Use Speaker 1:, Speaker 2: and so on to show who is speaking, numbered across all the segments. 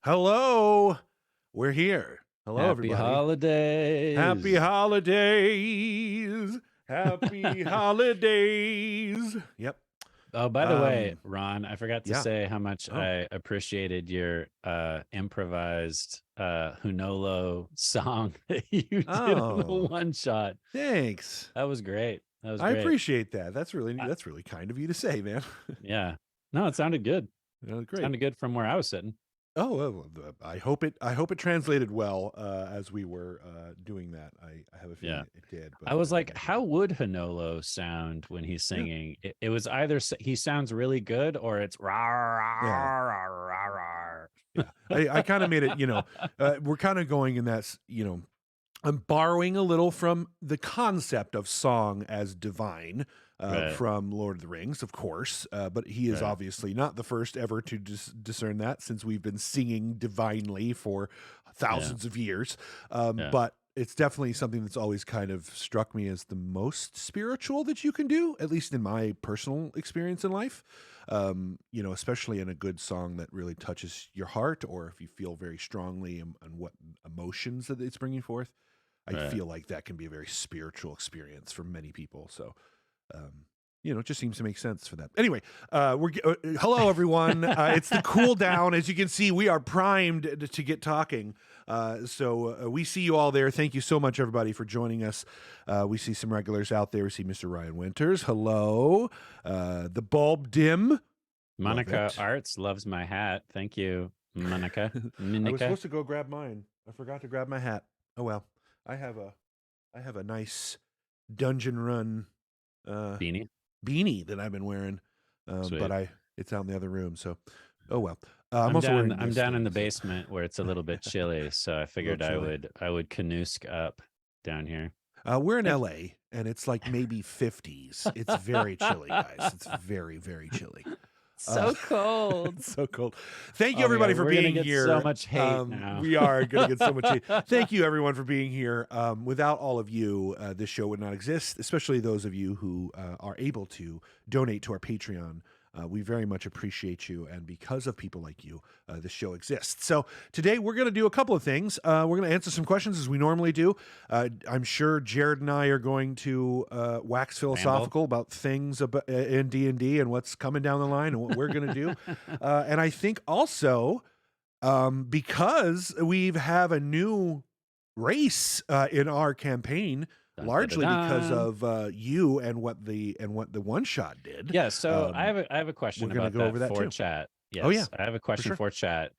Speaker 1: Hello. We're here. Hello,
Speaker 2: Happy
Speaker 1: everybody.
Speaker 2: holidays.
Speaker 1: Happy holidays. Happy holidays. Yep.
Speaker 2: Oh, by the way, Ron, I forgot to
Speaker 1: Yeah.
Speaker 2: say how much
Speaker 1: Oh.
Speaker 2: I appreciated your improvised Hunolo song that you did on the
Speaker 1: Oh.
Speaker 2: one shot.
Speaker 1: Thanks.
Speaker 2: That was great. That was
Speaker 1: I
Speaker 2: great.
Speaker 1: appreciate that. That's really
Speaker 2: I-
Speaker 1: kind of you to say, man.
Speaker 2: yeah. No, it sounded good.
Speaker 1: Great.
Speaker 2: Sounded good from where I was sitting.
Speaker 1: Oh, well, I hope it translated well as we were doing that. I have a feeling it did. But
Speaker 2: I was like, how would Hunolo sound when he's singing? It was either he sounds really good or it's rah, rah,
Speaker 1: Yeah.
Speaker 2: rah, rah, rah.
Speaker 1: Yeah. I kind of made it, we're kind of going in that, I'm borrowing a little from the concept of song as divine from Lord of the Rings, of course, but he is obviously not the first ever to discern that, since we've been singing divinely for thousands of years. But it's definitely something that's always kind of struck me as the most spiritual that you can do, at least in my personal experience in life. Especially in a good song that really touches your heart, or if you feel very strongly on what emotions that it's bringing forth. I feel like that can be a very spiritual experience for many people. So, it just seems to make sense for that. Anyway, hello, everyone. It's the Cooldown. As you can see, we are primed to get talking. So we see you all there. Thank you so much, everybody, for joining us. We see some regulars out there. We see Mr. Ryan Winters. Hello. The Bulb Dim.
Speaker 2: Monica Arts loves my hat. Thank you, Monica.
Speaker 1: I was supposed to go grab mine. I forgot to grab my hat. Oh well. I have a nice Dungeon Run beanie that I've been wearing, but it's out in the other room. So, oh well. I'm
Speaker 2: down in the basement where it's a little bit chilly, so I figured I would canoesk up down here.
Speaker 1: We're in LA, and it's like maybe 50s. It's very chilly, guys. It's very, very chilly.
Speaker 2: So cold.
Speaker 1: So cold. Thank you, everybody, for being here.
Speaker 2: So much hate now.
Speaker 1: We are going to get so much hate. Thank you, everyone, for being here. Without all of you, this show would not exist, especially those of you who are able to donate to our Patreon. We very much appreciate you, and because of people like you, this show exists. So today we're going to do a couple of things. We're going to answer some questions as we normally do. I'm sure Jared and I are going to wax philosophical about things in D&D and what's coming down the line and what we're going to do. And I think also because we have a new race in our campain, largely because of you and what the one shot did.
Speaker 2: Yeah, so I have a question about that for chat. Yes,
Speaker 1: oh yeah,
Speaker 2: I have a question for chat.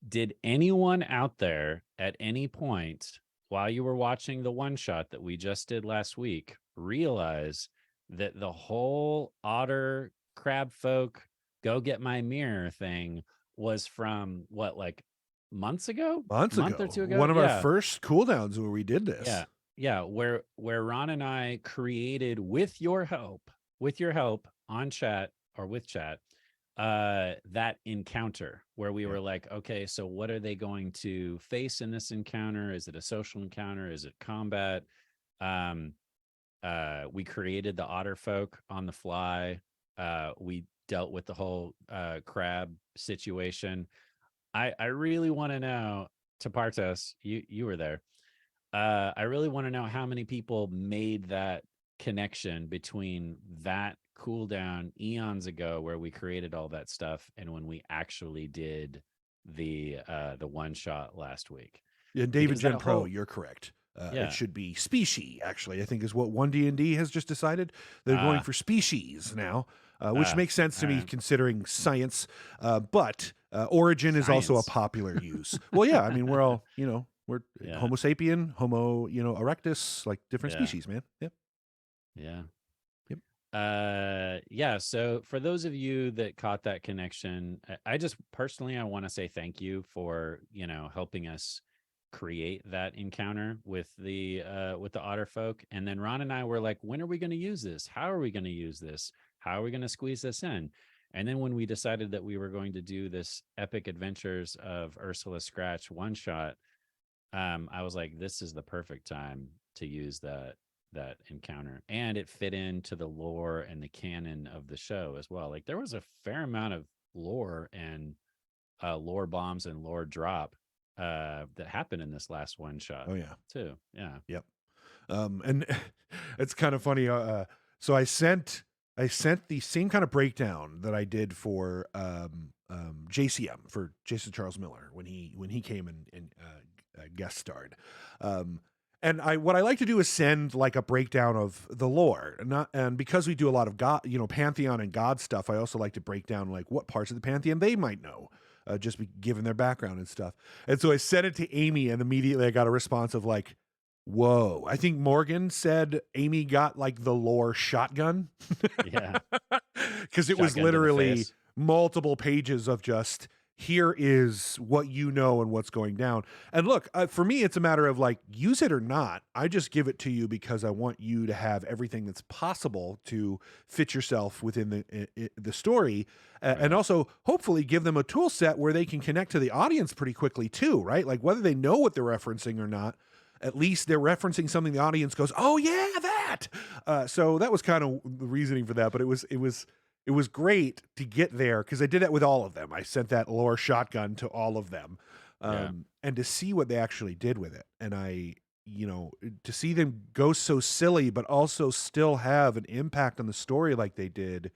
Speaker 2: Did anyone out there at any point while you were watching the one shot that we just did last week realize that the whole otter crab folk go get my mirror thing was from what, like months ago?
Speaker 1: Month
Speaker 2: or two ago?
Speaker 1: One of our first cooldowns where we did this.
Speaker 2: Yeah, where Ron and I created with your help on chat or with chat, that encounter where we were like, okay, so what are they going to face in this encounter? Is it a social encounter? Is it combat? We created the otter folk on the fly. We dealt with the whole crab situation. I really want to know, Tapartos, you were there. I really want to know how many people made that connection between that cooldown eons ago where we created all that stuff and when we actually did the one shot last week.
Speaker 1: And David Gen Pro, you're correct. It should be species, actually, I think is what 1D&D has just decided. They're going for species now, which makes sense to me considering science. But origin is also a popular use. Well, yeah, I mean, we're all, we're Homo sapien, Homo, erectus, like different species, man. Yep.
Speaker 2: Yeah. Yep. So for those of you that caught that connection, I just personally, I want to say thank you for, helping us create that encounter with the otter folk. And then Ron and I were like, when are we going to use this? How are we going to use this? How are we going to squeeze this in? And then when we decided that we were going to do this epic adventures of Ursula Scratch one shot, I was like, this is the perfect time to use that encounter, and it fit into the lore and the canon of the show as well. Like there was a fair amount of lore and lore bombs and lore drop that happened in this last one shot.
Speaker 1: Oh yeah,
Speaker 2: too. Yeah.
Speaker 1: yep. And it's kind of funny. So I sent the same kind of breakdown that I did for JCM, for Jason Charles Miller, when he came and guest starred. And what I like to do is send like a breakdown of the lore, and because we do a lot of God, Pantheon and God stuff, I also like to break down like what parts of the Pantheon they might know, just given their background and stuff. And so I sent it to Amy, and immediately I got a response of like, whoa. I think Morgan said Amy got like the lore shotgun.
Speaker 2: Yeah.
Speaker 1: Because it was literally multiple pages of just, here is what you know and what's going down. And look, for me, it's a matter of like, use it or not. I just give it to you because I want you to have everything that's possible to fit yourself within the story. Right. And also hopefully give them a tool set where they can connect to the audience pretty quickly too, right? Like whether they know what they're referencing or not, at least they're referencing something the audience goes, oh yeah, that. So that was kind of the reasoning for that. But it was great to get there because I did that with all of them. I sent that lore shotgun to all of them, and to see what they actually did with it. And to see them go so silly, but also still have an impact on the story like they did,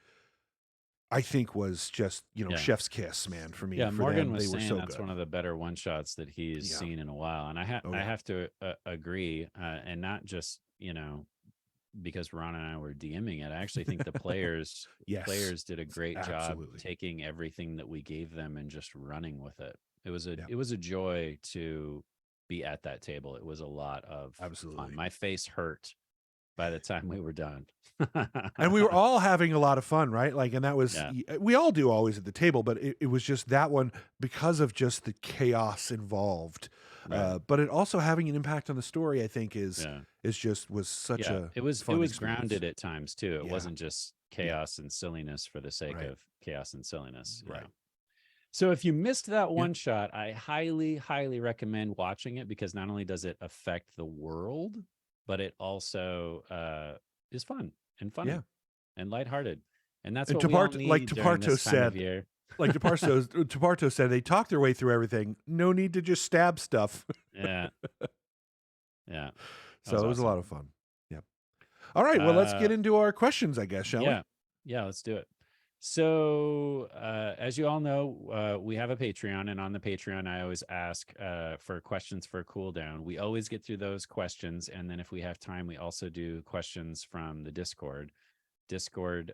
Speaker 1: I think was just, chef's kiss, man, for me.
Speaker 2: Yeah,
Speaker 1: for
Speaker 2: Morgan
Speaker 1: them,
Speaker 2: was
Speaker 1: they were
Speaker 2: saying
Speaker 1: so
Speaker 2: that's
Speaker 1: good.
Speaker 2: one of the better one-shots that he's seen in a while. And I have to agree, and not just, because Ron and I were DMing it. I actually think the players did a great job taking everything that we gave them and just running with it. It was a joy to be at that table. It was a lot of fun. My face hurt by the time we were done.
Speaker 1: And we were all having a lot of fun, right? Like, and that was, we all do always at the table, but it was just that one because of just the chaos involved. Right. But it also having an impact on the story, I think was such a
Speaker 2: it was
Speaker 1: experience.
Speaker 2: Grounded at times too. It wasn't just chaos and silliness for the sake of chaos and silliness.
Speaker 1: Right.
Speaker 2: So if you missed that one shot, I highly, highly recommend watching it, because not only does it affect the world, but it also is fun and funny and lighthearted. And that's what we all need
Speaker 1: like
Speaker 2: during this time of
Speaker 1: said.
Speaker 2: year.
Speaker 1: Like Departo said, they talk their way through everything. No need to just stab stuff.
Speaker 2: Yeah.
Speaker 1: So it was a lot of fun. Yep. All right. Well, let's get into our questions, I guess, shall we?
Speaker 2: Yeah, let's do it. So as you all know, we have a Patreon, and on the Patreon, I always ask for questions for Cooldown. We always get through those questions. And then if we have time, we also do questions from the Discord. Discord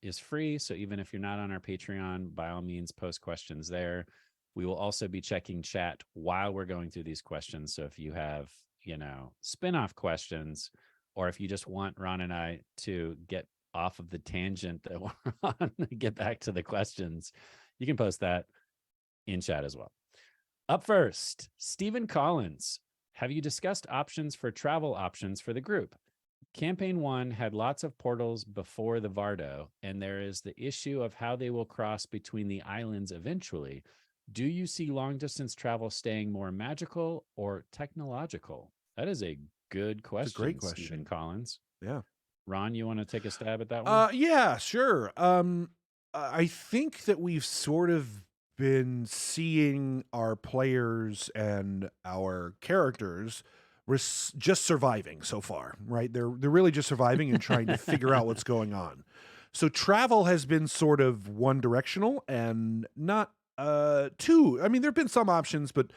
Speaker 2: is free. So even if you're not on our Patreon, by all means, post questions there. We will also be checking chat while we're going through these questions. So if you have, spin-off questions, or if you just want Ron and I to get off of the tangent that we're on, get back to the questions, you can post that in chat as well. Up first, Stephen Collins. Have you discussed options for travel options for the group? Campaign 1 had lots of portals before the Vardo, and there is the issue of how they will cross between the islands eventually. Do you see long-distance travel staying more magical or technological? That is a good question. It's a great question, Stephen Collins.
Speaker 1: Yeah.
Speaker 2: Ron, you want to take a stab at that one?
Speaker 1: Yeah, sure. I think that we've sort of been seeing our players and our characters just surviving so far, right? They're really just surviving and trying to figure out what's going on. So travel has been sort of one directional and not two. I mean, there've been some options, but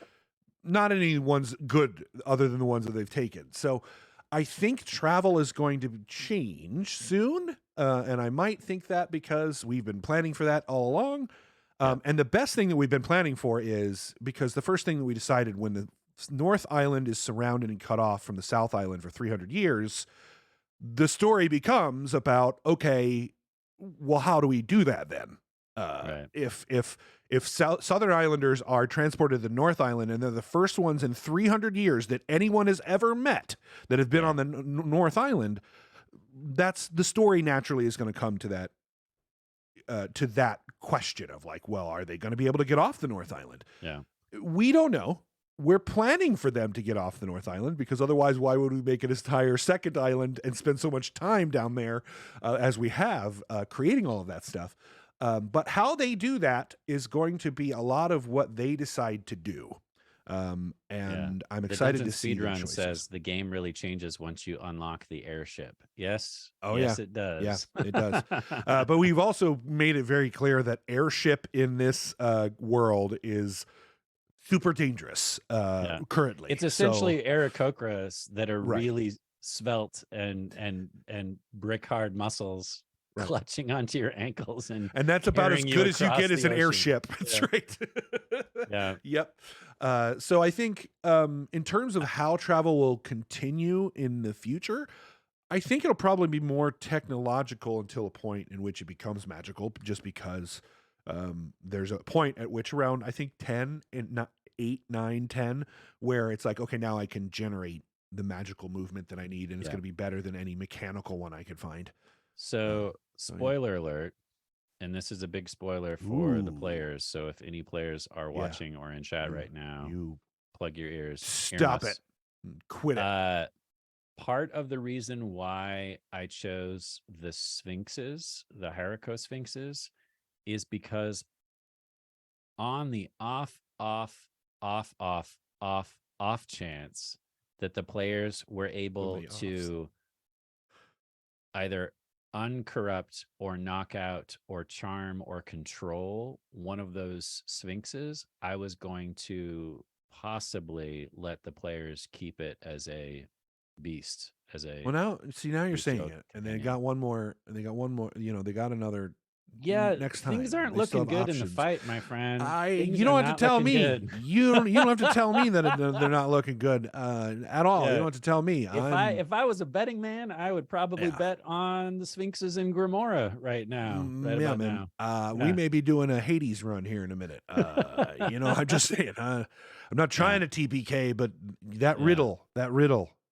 Speaker 1: not any ones good other than the ones that they've taken. So I think travel is going to change soon. And I might think that because we've been planning for that all along. And the best thing that we've been planning for is because the first thing that we decided when the North Island is surrounded and cut off from the South Island for 300 years, the story becomes about, okay, well, how do we do that then? If Southern Islanders are transported to the North Island and they're the first ones in 300 years that anyone has ever met that have been on the North Island, that's the story naturally is going to come to that question of like, well, are they going to be able to get off the North Island?
Speaker 2: Yeah.
Speaker 1: We don't know. We're planning for them to get off the North Island because otherwise, why would we make an entire second island and spend so much time down there as we have creating all of that stuff? But how they do that is going to be a lot of what they decide to do. And I'm excited to see their
Speaker 2: Speedrun
Speaker 1: choices.
Speaker 2: says the game really changes once you unlock the airship. Yes.
Speaker 1: Oh,
Speaker 2: yes,
Speaker 1: yeah.
Speaker 2: it does.
Speaker 1: Yeah, it does. But we've also made it very clear that airship in this world is super dangerous currently.
Speaker 2: It's essentially Aarakocras that are
Speaker 1: Right.
Speaker 2: really svelte and brick hard muscles clutching onto your ankles, and
Speaker 1: that's about as good as you get as an airship. That's right.
Speaker 2: Yeah.
Speaker 1: Yep. So I think in terms of how travel will continue in the future, I think it'll probably be more technological until a point in which it becomes magical, just because there's a point at which around, I think 10 and not 8, 9, 10, where it's like, okay, now I can generate the magical movement that I need, and it's going to be better than any mechanical one I could find.
Speaker 2: So spoiler alert, and this is a big spoiler for the players. So if any players are watching or in chat right now,
Speaker 1: you
Speaker 2: plug your ears.
Speaker 1: Stop it. Quit it.
Speaker 2: Part of the reason why I chose the Sphinxes, the Harako Sphinxes, is because on the off chance that the players were able to either uncorrupt or knock out or charm or control one of those Sphinxes, I was going to possibly let the players keep it as a beast, as a
Speaker 1: now you're saying it, and they got one more, they got another. Next time
Speaker 2: things aren't looking good in the fight, my friend.
Speaker 1: You don't have to tell me. You don't have to tell me that they're not looking good at all. You don't have to tell me.
Speaker 2: If I was a betting man, I would probably bet on the Sphinxes in Grimoire right now. Now.
Speaker 1: We may be doing a Hades run here in a minute. I'm just saying. I'm not trying to TPK, but that riddle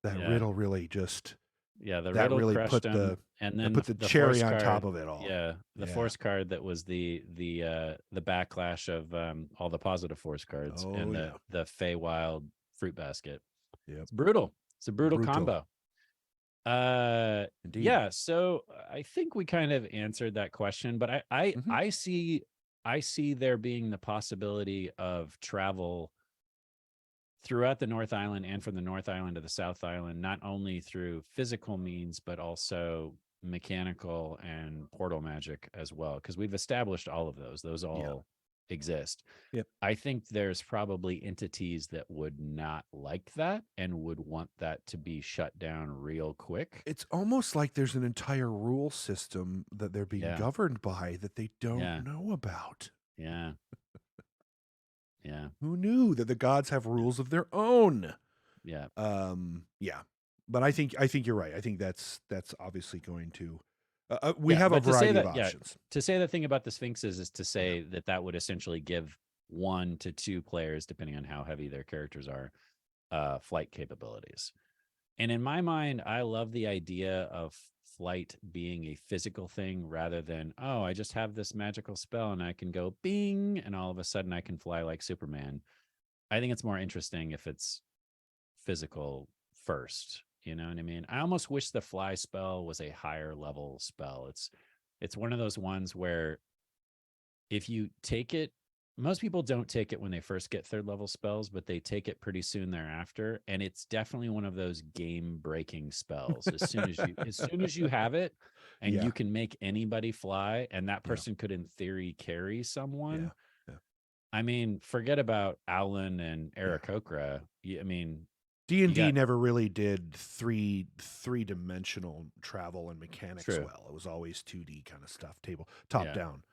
Speaker 1: really just.
Speaker 2: Yeah, the riddle really put
Speaker 1: him,
Speaker 2: and then
Speaker 1: put the cherry on top of it all.
Speaker 2: Yeah, the force card that was the backlash of all the positive force cards, and the Feywild fruit basket.
Speaker 1: Yeah,
Speaker 2: it's brutal. It's a brutal combo.
Speaker 1: Indeed.
Speaker 2: Yeah. So I think we kind of answered that question, but I see there being the possibility of travel throughout the North Island and from the North Island to the South Island, not only through physical means, but also mechanical and portal magic as well, because we've established all of those. Those all exist.
Speaker 1: Yep.
Speaker 2: I think there's probably entities that would not like that and would want that to be shut down real quick.
Speaker 1: It's almost like there's an entire rule system that they're being governed by that they don't know about.
Speaker 2: Yeah. Yeah.
Speaker 1: Who knew that the gods have rules of their own?
Speaker 2: Yeah.
Speaker 1: Yeah. But I think you're right. I think that's obviously going to. We have a variety of options.
Speaker 2: To say the thing about the Sphinxes is to say that would essentially give 1 to 2 players, depending on how heavy their characters are, flight capabilities. And in my mind, I love the idea of flight being a physical thing rather than, oh, I just have this magical spell and I can go bing and all of a sudden I can fly like Superman. I think it's more interesting if it's physical first. You know what I mean? I almost wish the fly spell was a higher level spell. It's one of those ones where if you take it, most people don't take it when they first get 3rd level spells, but they take it pretty soon thereafter. And it's definitely one of those game breaking spells. As soon as you have it and you can make anybody fly, and that person could in theory carry someone. I mean, forget about Owlin and Aarakocra. I mean,
Speaker 1: D&D never really did three-dimensional travel and mechanics well. It was always 2D kind of stuff, top down.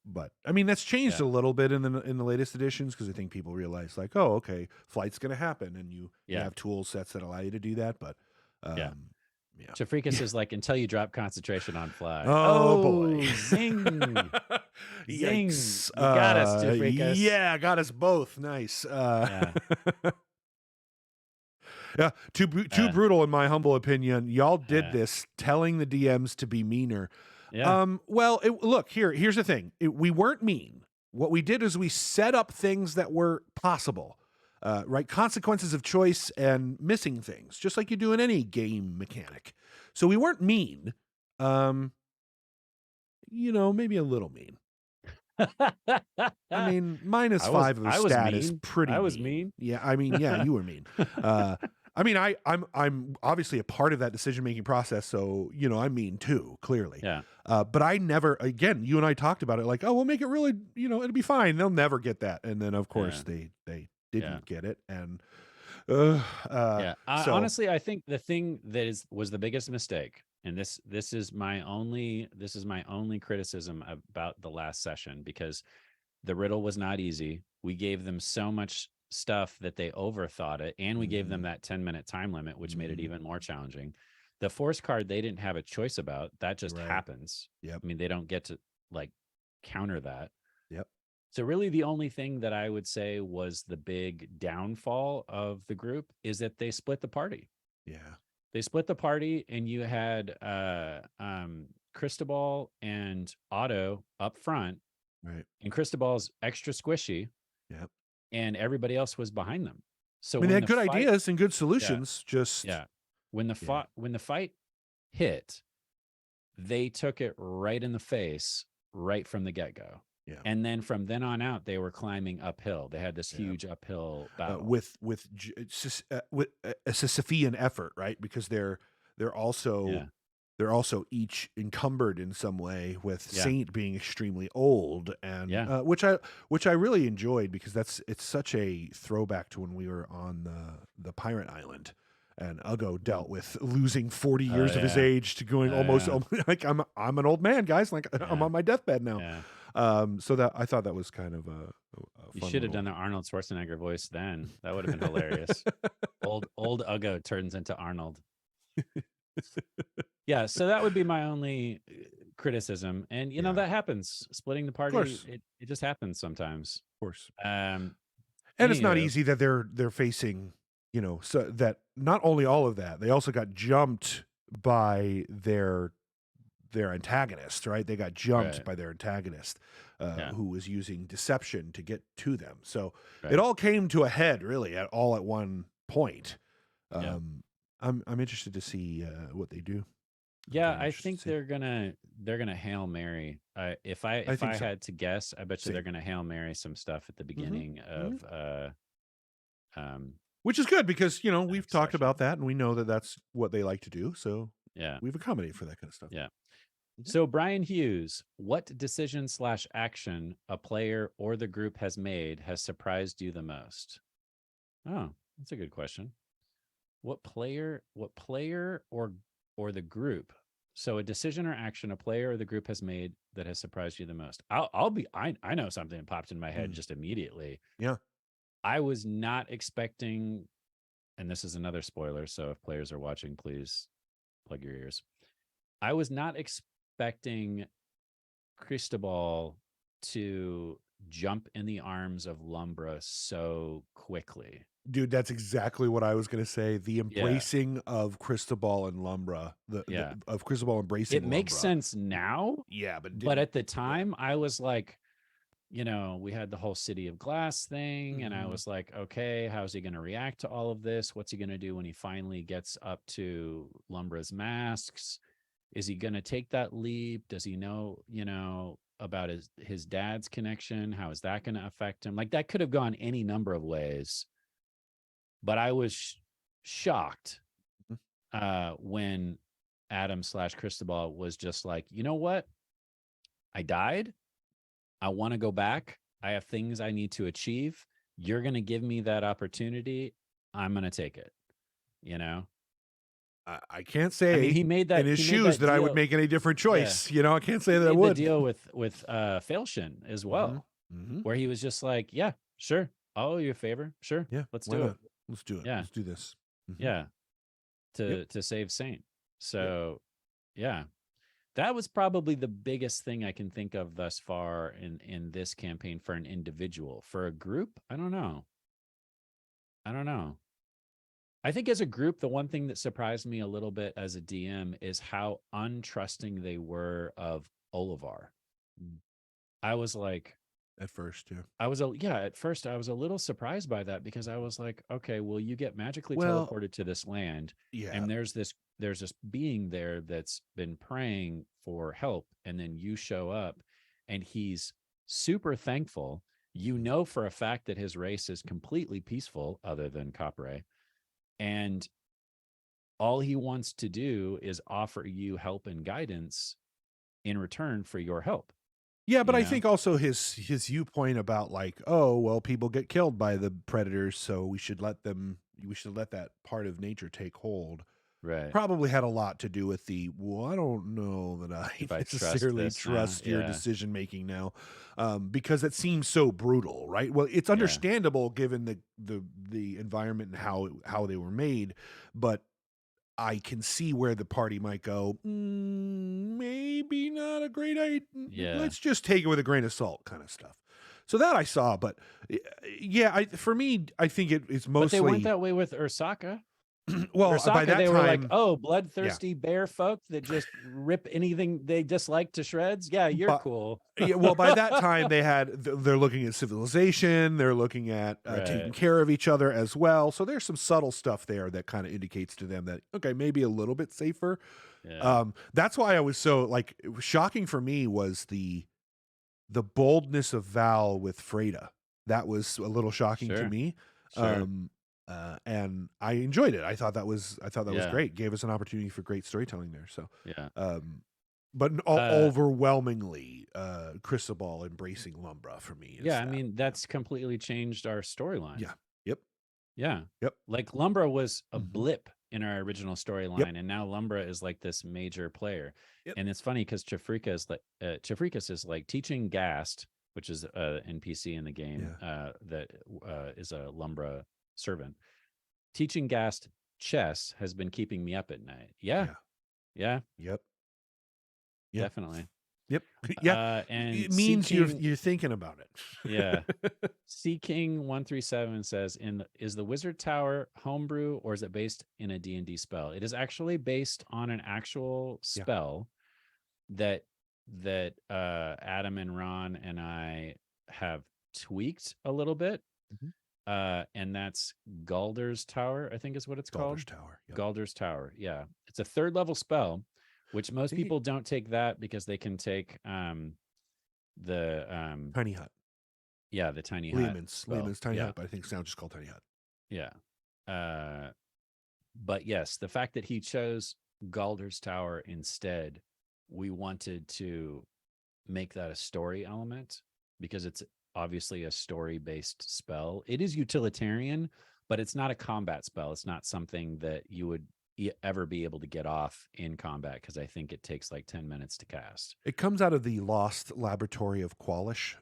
Speaker 1: But I mean, that's changed a little bit in the latest editions, because I think people realize, like, oh, okay, flight's going to happen, and you have tool sets that allow you to do that. But
Speaker 2: Chafrikas is like, until you drop concentration on fly.
Speaker 1: Oh boy,
Speaker 2: zing, zing! You got us, Chafrikas.
Speaker 1: Yeah, got us both. Nice. Yeah, too brutal in my humble opinion. Y'all did this, telling the DMs to be meaner.
Speaker 2: Yeah.
Speaker 1: Well, look, here's the thing. We weren't mean. What we did is we set up things that were possible, right? Consequences of choice and missing things, just like you do in any game mechanic. So we weren't mean. maybe a little mean. I mean, -5 of a
Speaker 2: I was
Speaker 1: stat is
Speaker 2: mean.
Speaker 1: pretty
Speaker 2: I was
Speaker 1: mean.
Speaker 2: mean.
Speaker 1: Yeah, I mean, yeah, you were mean. I mean, I'm obviously a part of that decision-making process, so, I'm mean too, clearly.
Speaker 2: Yeah.
Speaker 1: But I never, again, you and I talked about it like, oh, we'll make it really, it'll be fine. They'll never get that. And then, of course,
Speaker 2: Yeah.
Speaker 1: they
Speaker 2: Yeah.
Speaker 1: didn't get it. And
Speaker 2: Yeah.
Speaker 1: so
Speaker 2: Honestly, I think the thing that was the biggest mistake, and this is my only criticism about the last session, because the riddle was not easy. We gave them so much stuff that they overthought it, and we gave them that 10-minute time limit, which made it even more challenging. The force card they didn't have a choice about. That just happens.
Speaker 1: Yep.
Speaker 2: I mean, they don't get to like counter that.
Speaker 1: Yep.
Speaker 2: So really the only thing that I would say was the big downfall of the group is that they split the party.
Speaker 1: Yeah.
Speaker 2: They split the party, and you had Cristobal and Otto up front.
Speaker 1: Right.
Speaker 2: And Cristobal's extra squishy.
Speaker 1: Yep.
Speaker 2: And everybody else was behind them. So
Speaker 1: I mean, they had good ideas and good solutions.
Speaker 2: When the fight hit, they took it right in the face right from the get-go.
Speaker 1: Yeah.
Speaker 2: And then from then on out, they were climbing uphill. They had this huge uphill battle
Speaker 1: with a Sisyphean effort, right? Because they're also each encumbered in some way, with Saint being extremely old, and which I really enjoyed, because it's such a throwback to when we were on the pirate island, and Ugo dealt with losing 40 years of his age to going almost like I'm an old man, guys. Like I'm on my deathbed now.
Speaker 2: Yeah.
Speaker 1: So that I thought that was kind of a
Speaker 2: you should have done the Arnold Schwarzenegger voice then. That would have been hilarious. Old Ugo turns into Arnold. Yeah, so that would be my only criticism. And that happens. Splitting the party, it just happens sometimes.
Speaker 1: Of course.
Speaker 2: And
Speaker 1: it's not easy that they're facing, so that not only all of that, they also got jumped by their antagonist, right? They got jumped by their antagonist, who was using deception to get to them. So it all came to a head, really, at one point. I'm interested to see what they do.
Speaker 2: Yeah, I think they're gonna Hail Mary. If I had to guess, I bet you they're gonna Hail Mary some stuff at the beginning of
Speaker 1: which is good, because we've talked about that, and we know that that's what they like to do. So we've accommodated for that kind of stuff.
Speaker 2: Yeah. So Brian Hughes, what decision/action a player or the group has made has surprised you the most? Oh, that's a good question. What player or the group? So a decision or action a player or the group has made that has surprised you the most. I know something that popped in my head just immediately.
Speaker 1: Yeah.
Speaker 2: I was not expecting, and this is another spoiler, so if players are watching, please plug your ears. I was not expecting Cristobal to jump in the arms of Lumbra so quickly.
Speaker 1: Dude, that's exactly what I was going to say. The embracing of Cristobal and Lumbra, of Cristobal embracing
Speaker 2: it makes sense now.
Speaker 1: Yeah,
Speaker 2: but at the time, I was like, we had the whole City of Glass thing, and I was like, okay, how's he going to react to all of this? What's he going to do when he finally gets up to Lumbra's masks? Is he going to take that leap? Does he know, about his dad's connection? How is that going to affect him? Like, that could have gone any number of ways. But I was shocked when Adam/Cristobal was just like, you know what? I died. I want to go back. I have things I need to achieve. You're going to give me that opportunity. I'm going to take it.
Speaker 1: I can't say
Speaker 2: he made that
Speaker 1: in his shoes that I would make any different choice. I can't say that I would.
Speaker 2: The deal with Failshin as well, where he was just like, yeah, sure. I'll owe you a favor. Sure.
Speaker 1: Yeah.
Speaker 2: Let's do it.
Speaker 1: Let's do it.
Speaker 2: Yeah.
Speaker 1: Let's do this.
Speaker 2: Yeah. To save Saint. So that was probably the biggest thing I can think of thus far in this campaign for an individual. For a group, I don't know. I think as a group, the one thing that surprised me a little bit as a DM is how untrusting they were of Olivar. I was like,
Speaker 1: at first,
Speaker 2: at first I was a little surprised by that, because I was like, okay, well, you get magically teleported to this land, and there's this being there that's been praying for help, and then you show up and he's super thankful. You know for a fact that his race is completely peaceful, other than Copray, and all he wants to do is offer you help and guidance in return for your help.
Speaker 1: Yeah, but I think also his viewpoint about like, oh, well, people get killed by the predators, so we should let that part of nature take hold.
Speaker 2: Right.
Speaker 1: Probably had a lot to do with the, well, I don't know that I necessarily trust your decision making now, because it seems so brutal, right? Well, it's understandable given the environment and how they were made, but I can see where the party might go, maybe not a great idea.
Speaker 2: Yeah.
Speaker 1: Let's just take it with a grain of salt kind of stuff. So that I saw, but yeah, for me, I think it's mostly.
Speaker 2: But they went that way with Ursaka.
Speaker 1: Well,
Speaker 2: Ursaka,
Speaker 1: by that
Speaker 2: they
Speaker 1: time,
Speaker 2: were like, oh, bloodthirsty bear folk that just rip anything they dislike to shreds. Yeah, you're cool.
Speaker 1: Yeah, well, by that time they're looking at civilization, they're looking at taking care of each other as well. So there's some subtle stuff there that kind of indicates to them that, okay, maybe a little bit safer.
Speaker 2: Yeah.
Speaker 1: That's why I was so like, it was shocking for me was the boldness of Val with Freda. That was a little shocking to me.
Speaker 2: Sure.
Speaker 1: And I enjoyed it. I thought that was great. Gave us an opportunity for great storytelling there. So, but overwhelmingly, Cristobal embracing Lumbra for me.
Speaker 2: I mean, that's completely changed our storyline.
Speaker 1: Yeah. Yep.
Speaker 2: Yeah.
Speaker 1: Yep.
Speaker 2: Like Lumbra was a blip in our original storyline, and now Lumbra is like this major player.
Speaker 1: Yep.
Speaker 2: And it's funny because Chafrikas is like teaching Gast, which is an NPC in the game that is a Lumbra servant. Teaching Gast chess has been keeping me up at night. Yeah.
Speaker 1: Yep.
Speaker 2: Definitely.
Speaker 1: Yep. Yeah.
Speaker 2: And
Speaker 1: it means you're thinking about it.
Speaker 2: Yeah. Sea King 137 says, is the Wizard Tower homebrew or is it based in a D&D spell? It is actually based on an actual spell that Adam and Ron and I have tweaked a little bit. And that's Galder's Tower, I think is what it's called. Galder's Tower. Yeah. It's a 3rd level spell, which most people don't take that because they can take the
Speaker 1: Tiny Hut.
Speaker 2: Yeah, the Tiny
Speaker 1: Hut. Lehman's Tiny Hut, but I think it's now just called Tiny Hut.
Speaker 2: Yeah. But yes, the fact that he chose Galder's Tower instead, we wanted to make that a story element because it's obviously a story-based spell. It is utilitarian, but it's not a combat spell. It's not something that you would ever be able to get off in combat because I think it takes like 10 minutes to cast.
Speaker 1: It comes out of the Lost Laboratory of Qualish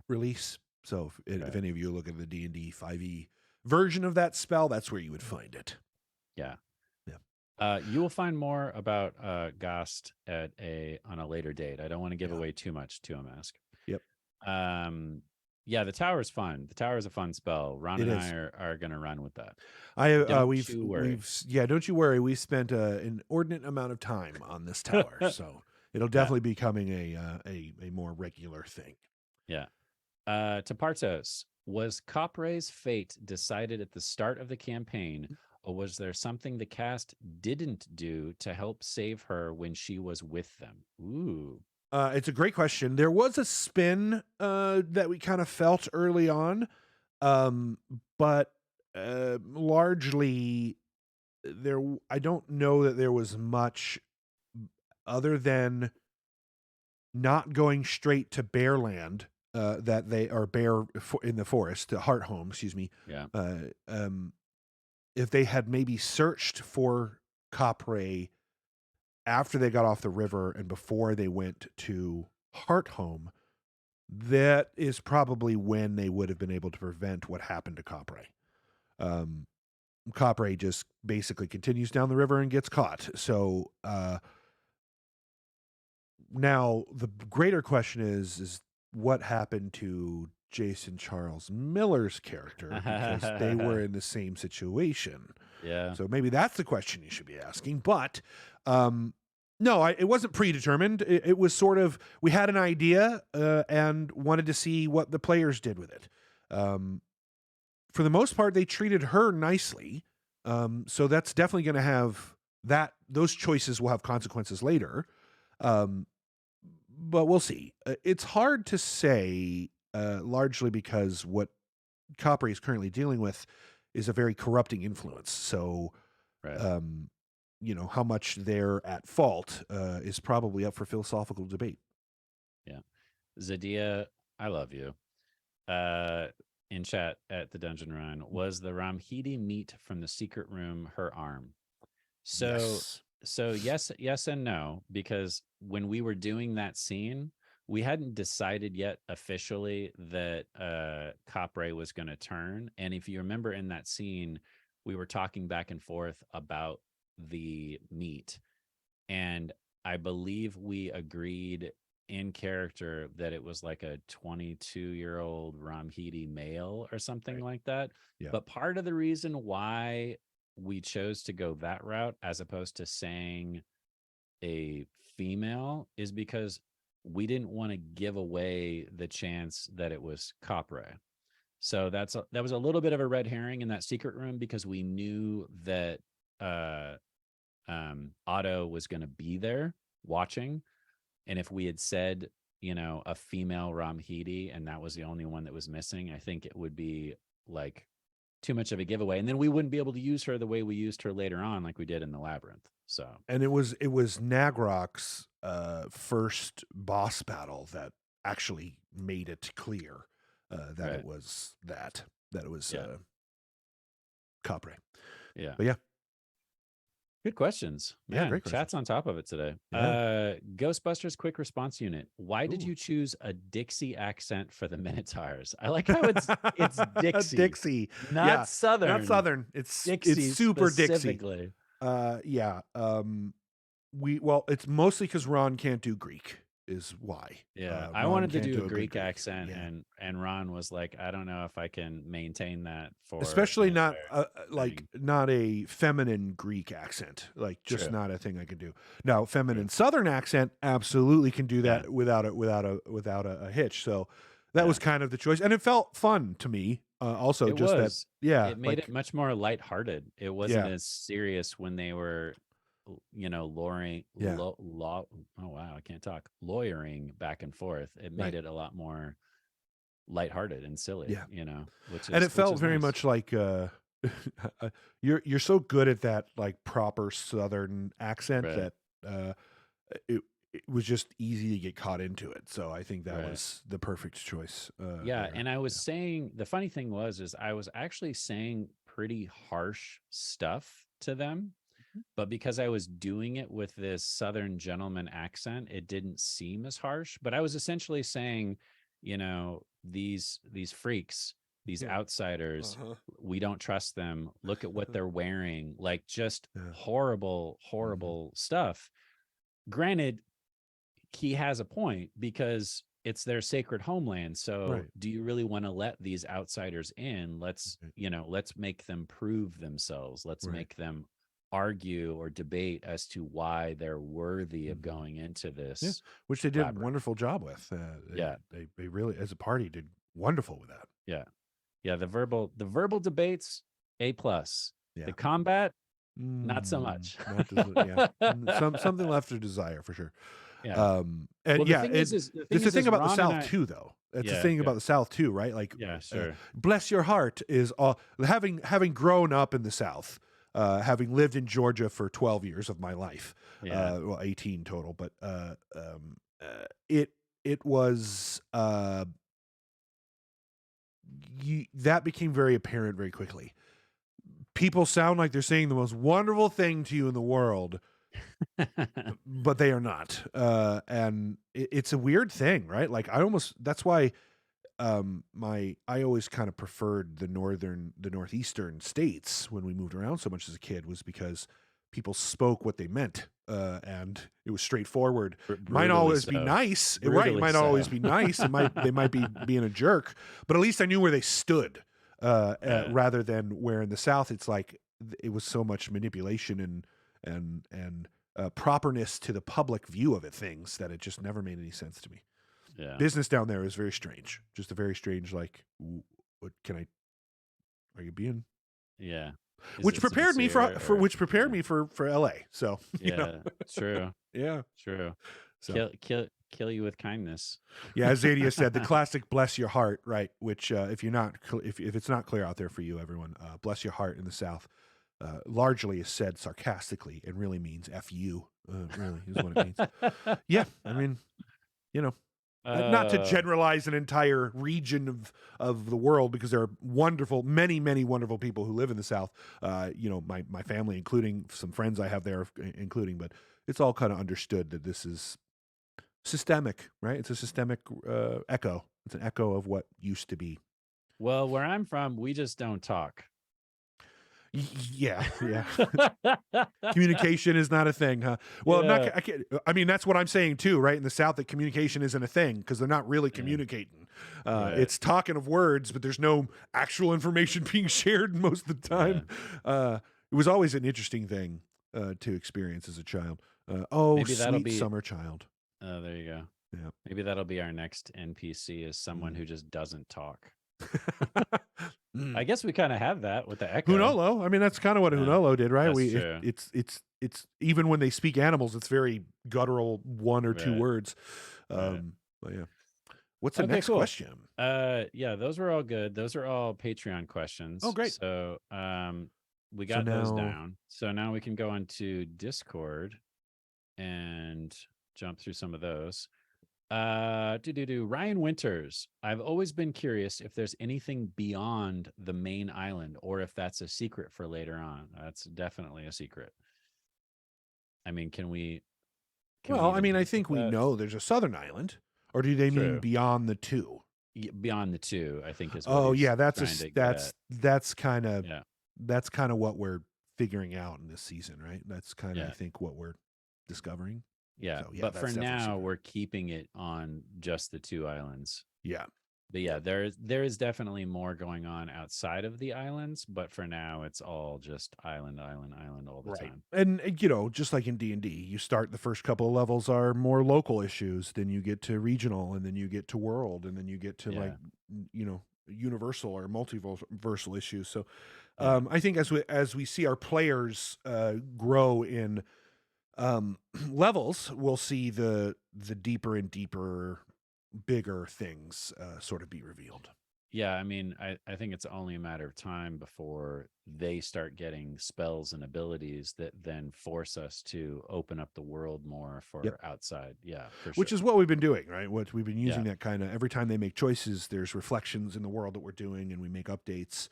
Speaker 1: release. So if any of you look at the D&D 5e version of that spell, that's where you would find it.
Speaker 2: Yeah. You will find more about Gast on a later date. I don't want to give away too much to him.
Speaker 1: Yep.
Speaker 2: The tower is fun. The tower is a fun spell. Ron and I are going to run with that.
Speaker 1: Don't you worry. We spent an inordinate amount of time on this tower, so it'll definitely be becoming a more regular thing.
Speaker 2: Yeah. To Partos, was Copray's fate decided at the start of the campaign, or was there something the cast didn't do to help save her when she was with them? Ooh.
Speaker 1: It's a great question. There was a spin that we kind of felt early on, but largely I don't know that there was much other than not going straight to Bearland, that they are Bear in the forest, Hearthome, excuse me.
Speaker 2: Yeah.
Speaker 1: If they had maybe searched for Copray after they got off the river and before they went to Hearthome, that is probably when they would have been able to prevent what happened to Copray. Copray just basically continues down the river and gets caught. So now the greater question is what happened to Jason Charles Miller's character, because they were in the same situation.
Speaker 2: Yeah.
Speaker 1: So maybe that's the question you should be asking. But no, it wasn't predetermined. It was sort of, we had an idea and wanted to see what the players did with it. For the most part, they treated her nicely. So that's definitely going to have those choices will have consequences later. Um, but we'll see. It's hard to say, largely because what Capre is currently dealing with is a very corrupting influence. So,
Speaker 2: Right.
Speaker 1: How much they're at fault is probably up for philosophical debate.
Speaker 2: Yeah. Zadia, I love you. In chat at the Dungeon Run, was the Ramhidi meat from the secret room her arm? So,
Speaker 1: Yes.
Speaker 2: yes and no, because when we were doing that scene, we hadn't decided yet officially that Capre was going to turn. And if you remember in that scene, we were talking back and forth about the meat, and I believe we agreed in character that it was like a 22-year-old Ramhidi male or something
Speaker 1: Right.
Speaker 2: like that.
Speaker 1: Yeah.
Speaker 2: But part of the reason why we chose to go that route as opposed to saying a female is because we didn't want to give away the chance that it was Capre. So that was a little bit of a red herring in that secret room, because we knew that Otto was going to be there watching. And if we had said, a female Ramhidi and that was the only one that was missing, I think it would be like too much of a giveaway. And then we wouldn't be able to use her the way we used her later on, like we did in the Labyrinth. So,
Speaker 1: and it was Nagrok's first boss battle that actually made it clear that
Speaker 2: right.
Speaker 1: it was that it was Capre.
Speaker 2: Yeah.
Speaker 1: But yeah.
Speaker 2: Good questions. Man,
Speaker 1: Yeah, great
Speaker 2: chat's on top of it today.
Speaker 1: Yeah.
Speaker 2: Ghostbusters Quick Response Unit. Why did you choose a Dixie accent for the Minotaurs? I like how it's Dixie.
Speaker 1: Dixie.
Speaker 2: Not Southern.
Speaker 1: Not Southern. It's
Speaker 2: Dixie,
Speaker 1: it's super Dixie.
Speaker 2: specifically.
Speaker 1: Yeah. It's mostly because Ron can't do Greek is why.
Speaker 2: Yeah. I wanted to do a Greek accent, and Ron was like, I don't know if I can maintain that for,
Speaker 1: especially not not a feminine Greek accent, like just not a thing I can do. Now, feminine Southern accent absolutely can do that without a hitch. So that was kind of the choice, and it felt fun to me. Also,
Speaker 2: it
Speaker 1: just
Speaker 2: was.
Speaker 1: that,
Speaker 2: it made it much more lighthearted. It wasn't as serious when they were, lawyering. Oh wow, I can't talk. Lawyering back and forth. It made it a lot more lighthearted and silly. And
Speaker 1: it felt very much like you're so good at that like proper Southern accent that it was just easy to get caught into it. So I think that was the perfect choice.
Speaker 2: And I was saying, the funny thing is I was actually saying pretty harsh stuff to them, but because I was doing it with this Southern gentleman accent, it didn't seem as harsh. But I was essentially saying, these freaks, these outsiders, we don't trust them. Look at what they're wearing, like just horrible stuff. Granted, he has a point, because it's their sacred homeland. So do you really want to let these outsiders in? Let's make them prove themselves. Let's make them argue or debate as to why they're worthy of going into this,
Speaker 1: which they did a wonderful job with. They really, as a party, did wonderful with that.
Speaker 2: The verbal debates, A+. The combat, not so much.
Speaker 1: Something left to desire for sure.
Speaker 2: And
Speaker 1: it's the thing about the South too, though. It's the thing about the South too, right? Like, bless your heart is having grown up in the South, having lived in Georgia for 12 years of my life, 18 total, but it was that became very apparent very quickly. People sound like they're saying the most wonderful thing to you in the world, but they are not. And it's a weird thing, right? Like that's why I always kind of preferred the northeastern states when we moved around so much as a kid, was because people spoke what they meant, and it was straightforward. Might always be nice, right? It might always be nice. They might be being a jerk, but at least I knew where they stood. Rather than where in the South it's like it was so much manipulation and properness to the public view of things that it just never made any sense to me. Business down there is very strange, just a very strange, like, what are you being? Which prepared me for LA. So
Speaker 2: true.
Speaker 1: So
Speaker 2: kill you with kindness.
Speaker 1: yeah, as Zadia said, the classic "bless your heart," right? Which if it's not clear out there for you, everyone, "bless your heart" in the South largely is said sarcastically and really means "f you." Really is what it means. Yeah, I mean, you know. Not to generalize an entire region of the world, because there are many wonderful people who live in the South. My family, including some friends I have there, including. But it's all kind of understood that this is systemic, right? It's a systemic echo. It's an echo of what used to be.
Speaker 2: Well, where I'm from, we just don't talk.
Speaker 1: Yeah. Communication is not a thing, huh? Well,
Speaker 2: yeah.
Speaker 1: I mean, that's what I'm saying too, right? In the South, that communication isn't a thing because they're not really communicating.
Speaker 2: Right.
Speaker 1: It's talking of words, but there's no actual information being shared most of the time.
Speaker 2: Yeah.
Speaker 1: It was always an interesting thing to experience as a child.
Speaker 2: Maybe
Speaker 1: sweet summer child.
Speaker 2: Oh, there you go.
Speaker 1: Yeah.
Speaker 2: Maybe that'll be our next NPC, is someone who just doesn't talk. I guess we kind of have that with the Echo.
Speaker 1: Hunolo. I mean, that's kind of what Hunolo did, right?
Speaker 2: That's true.
Speaker 1: It's even when they speak animals, it's very guttural, one or two words.
Speaker 2: Right.
Speaker 1: But yeah. What's the next question?
Speaker 2: Yeah, those were all good. Those are all Patreon questions.
Speaker 1: Oh, great.
Speaker 2: So we got those down. So now we can go on to Discord and jump through some of those. Ryan Winters. I've always been curious if there's anything beyond the main island, or if that's a secret for later on. That's definitely a secret. I mean, can we?
Speaker 1: I think we know there's a southern island, or do they mean beyond the two?
Speaker 2: Beyond the two, I think is.
Speaker 1: That's kind of what we're figuring out in this season, right? That's kind of I think what we're discovering.
Speaker 2: Yeah, but for now we're keeping it on just the two islands.
Speaker 1: Yeah.
Speaker 2: But yeah, there is definitely more going on outside of the islands, but for now it's all just island all the time.
Speaker 1: And just like in D&D, you start, the first couple of levels are more local issues, then you get to regional, and then you get to world, and then you get to universal or multiversal issues. So I think as we see our players grow in levels, we'll see the deeper and deeper, bigger things sort of be revealed.
Speaker 2: Yeah, I mean, I think it's only a matter of time before they start getting spells and abilities that then force us to open up the world more for outside. Yeah, for sure.
Speaker 1: Which is what we've been doing, right? What we've been using that kind of, every time they make choices, there's reflections in the world that we're doing, and we make updates.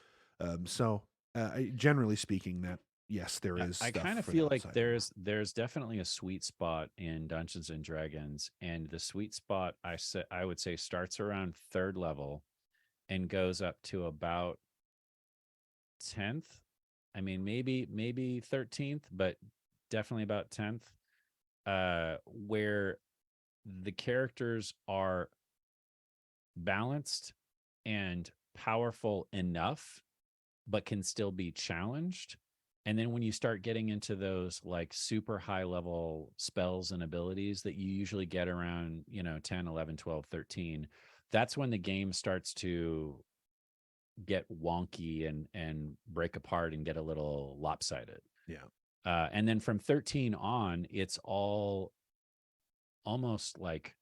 Speaker 1: Generally speaking, that yes, there is.
Speaker 2: I kind of feel like there's definitely a sweet spot in Dungeons and Dragons, and the sweet spot I would say starts around 3rd level and goes up to about 10th. I mean, maybe 13th, but definitely about 10th, where the characters are balanced and powerful enough, but can still be challenged. And then when you start getting into those like super high level spells and abilities that you usually get around, 10, 11, 12, 13, that's when the game starts to get wonky and break apart and get a little lopsided.
Speaker 1: Yeah.
Speaker 2: And then from 13 on, it's all almost like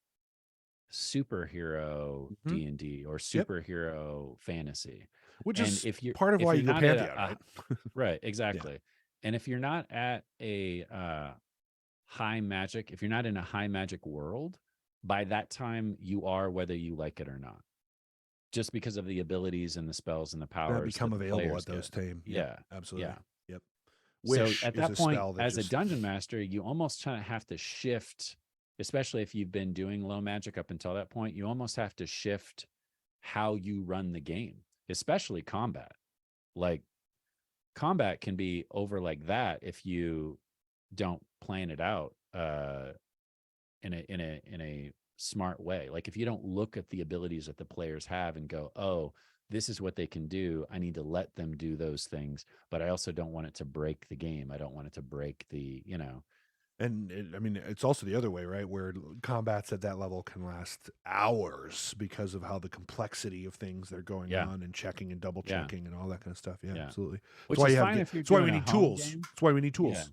Speaker 2: superhero D&D or superhero fantasy.
Speaker 1: Which is part of why you go Pantheon, right?
Speaker 2: Right, exactly. Yeah. And if you're not at a high magic, if you're not in a high magic world, by that time you are, whether you like it or not. Just because of the abilities and the spells and the powers
Speaker 1: that become available at those times.
Speaker 2: Yeah,
Speaker 1: absolutely. Yeah. Yep.
Speaker 2: So at that point, as a dungeon master, you almost kind of have to shift, especially if you've been doing low magic up until that point, you almost have to shift how you run the game, especially combat. Like combat can be over like that if you don't plan it out in a smart way. Like if you don't look at the abilities that the players have and go, oh, this is what they can do, I need to let them do those things, but I also don't want it to break the game. I don't want it to break the,
Speaker 1: And it's also the other way, right? Where combats at that level can last hours because of how the complexity of things that are going on, and checking and double checking and all that kind of stuff. Yeah. Absolutely.
Speaker 2: Which is fine if you're doing
Speaker 1: we need tools. That's why we need tools.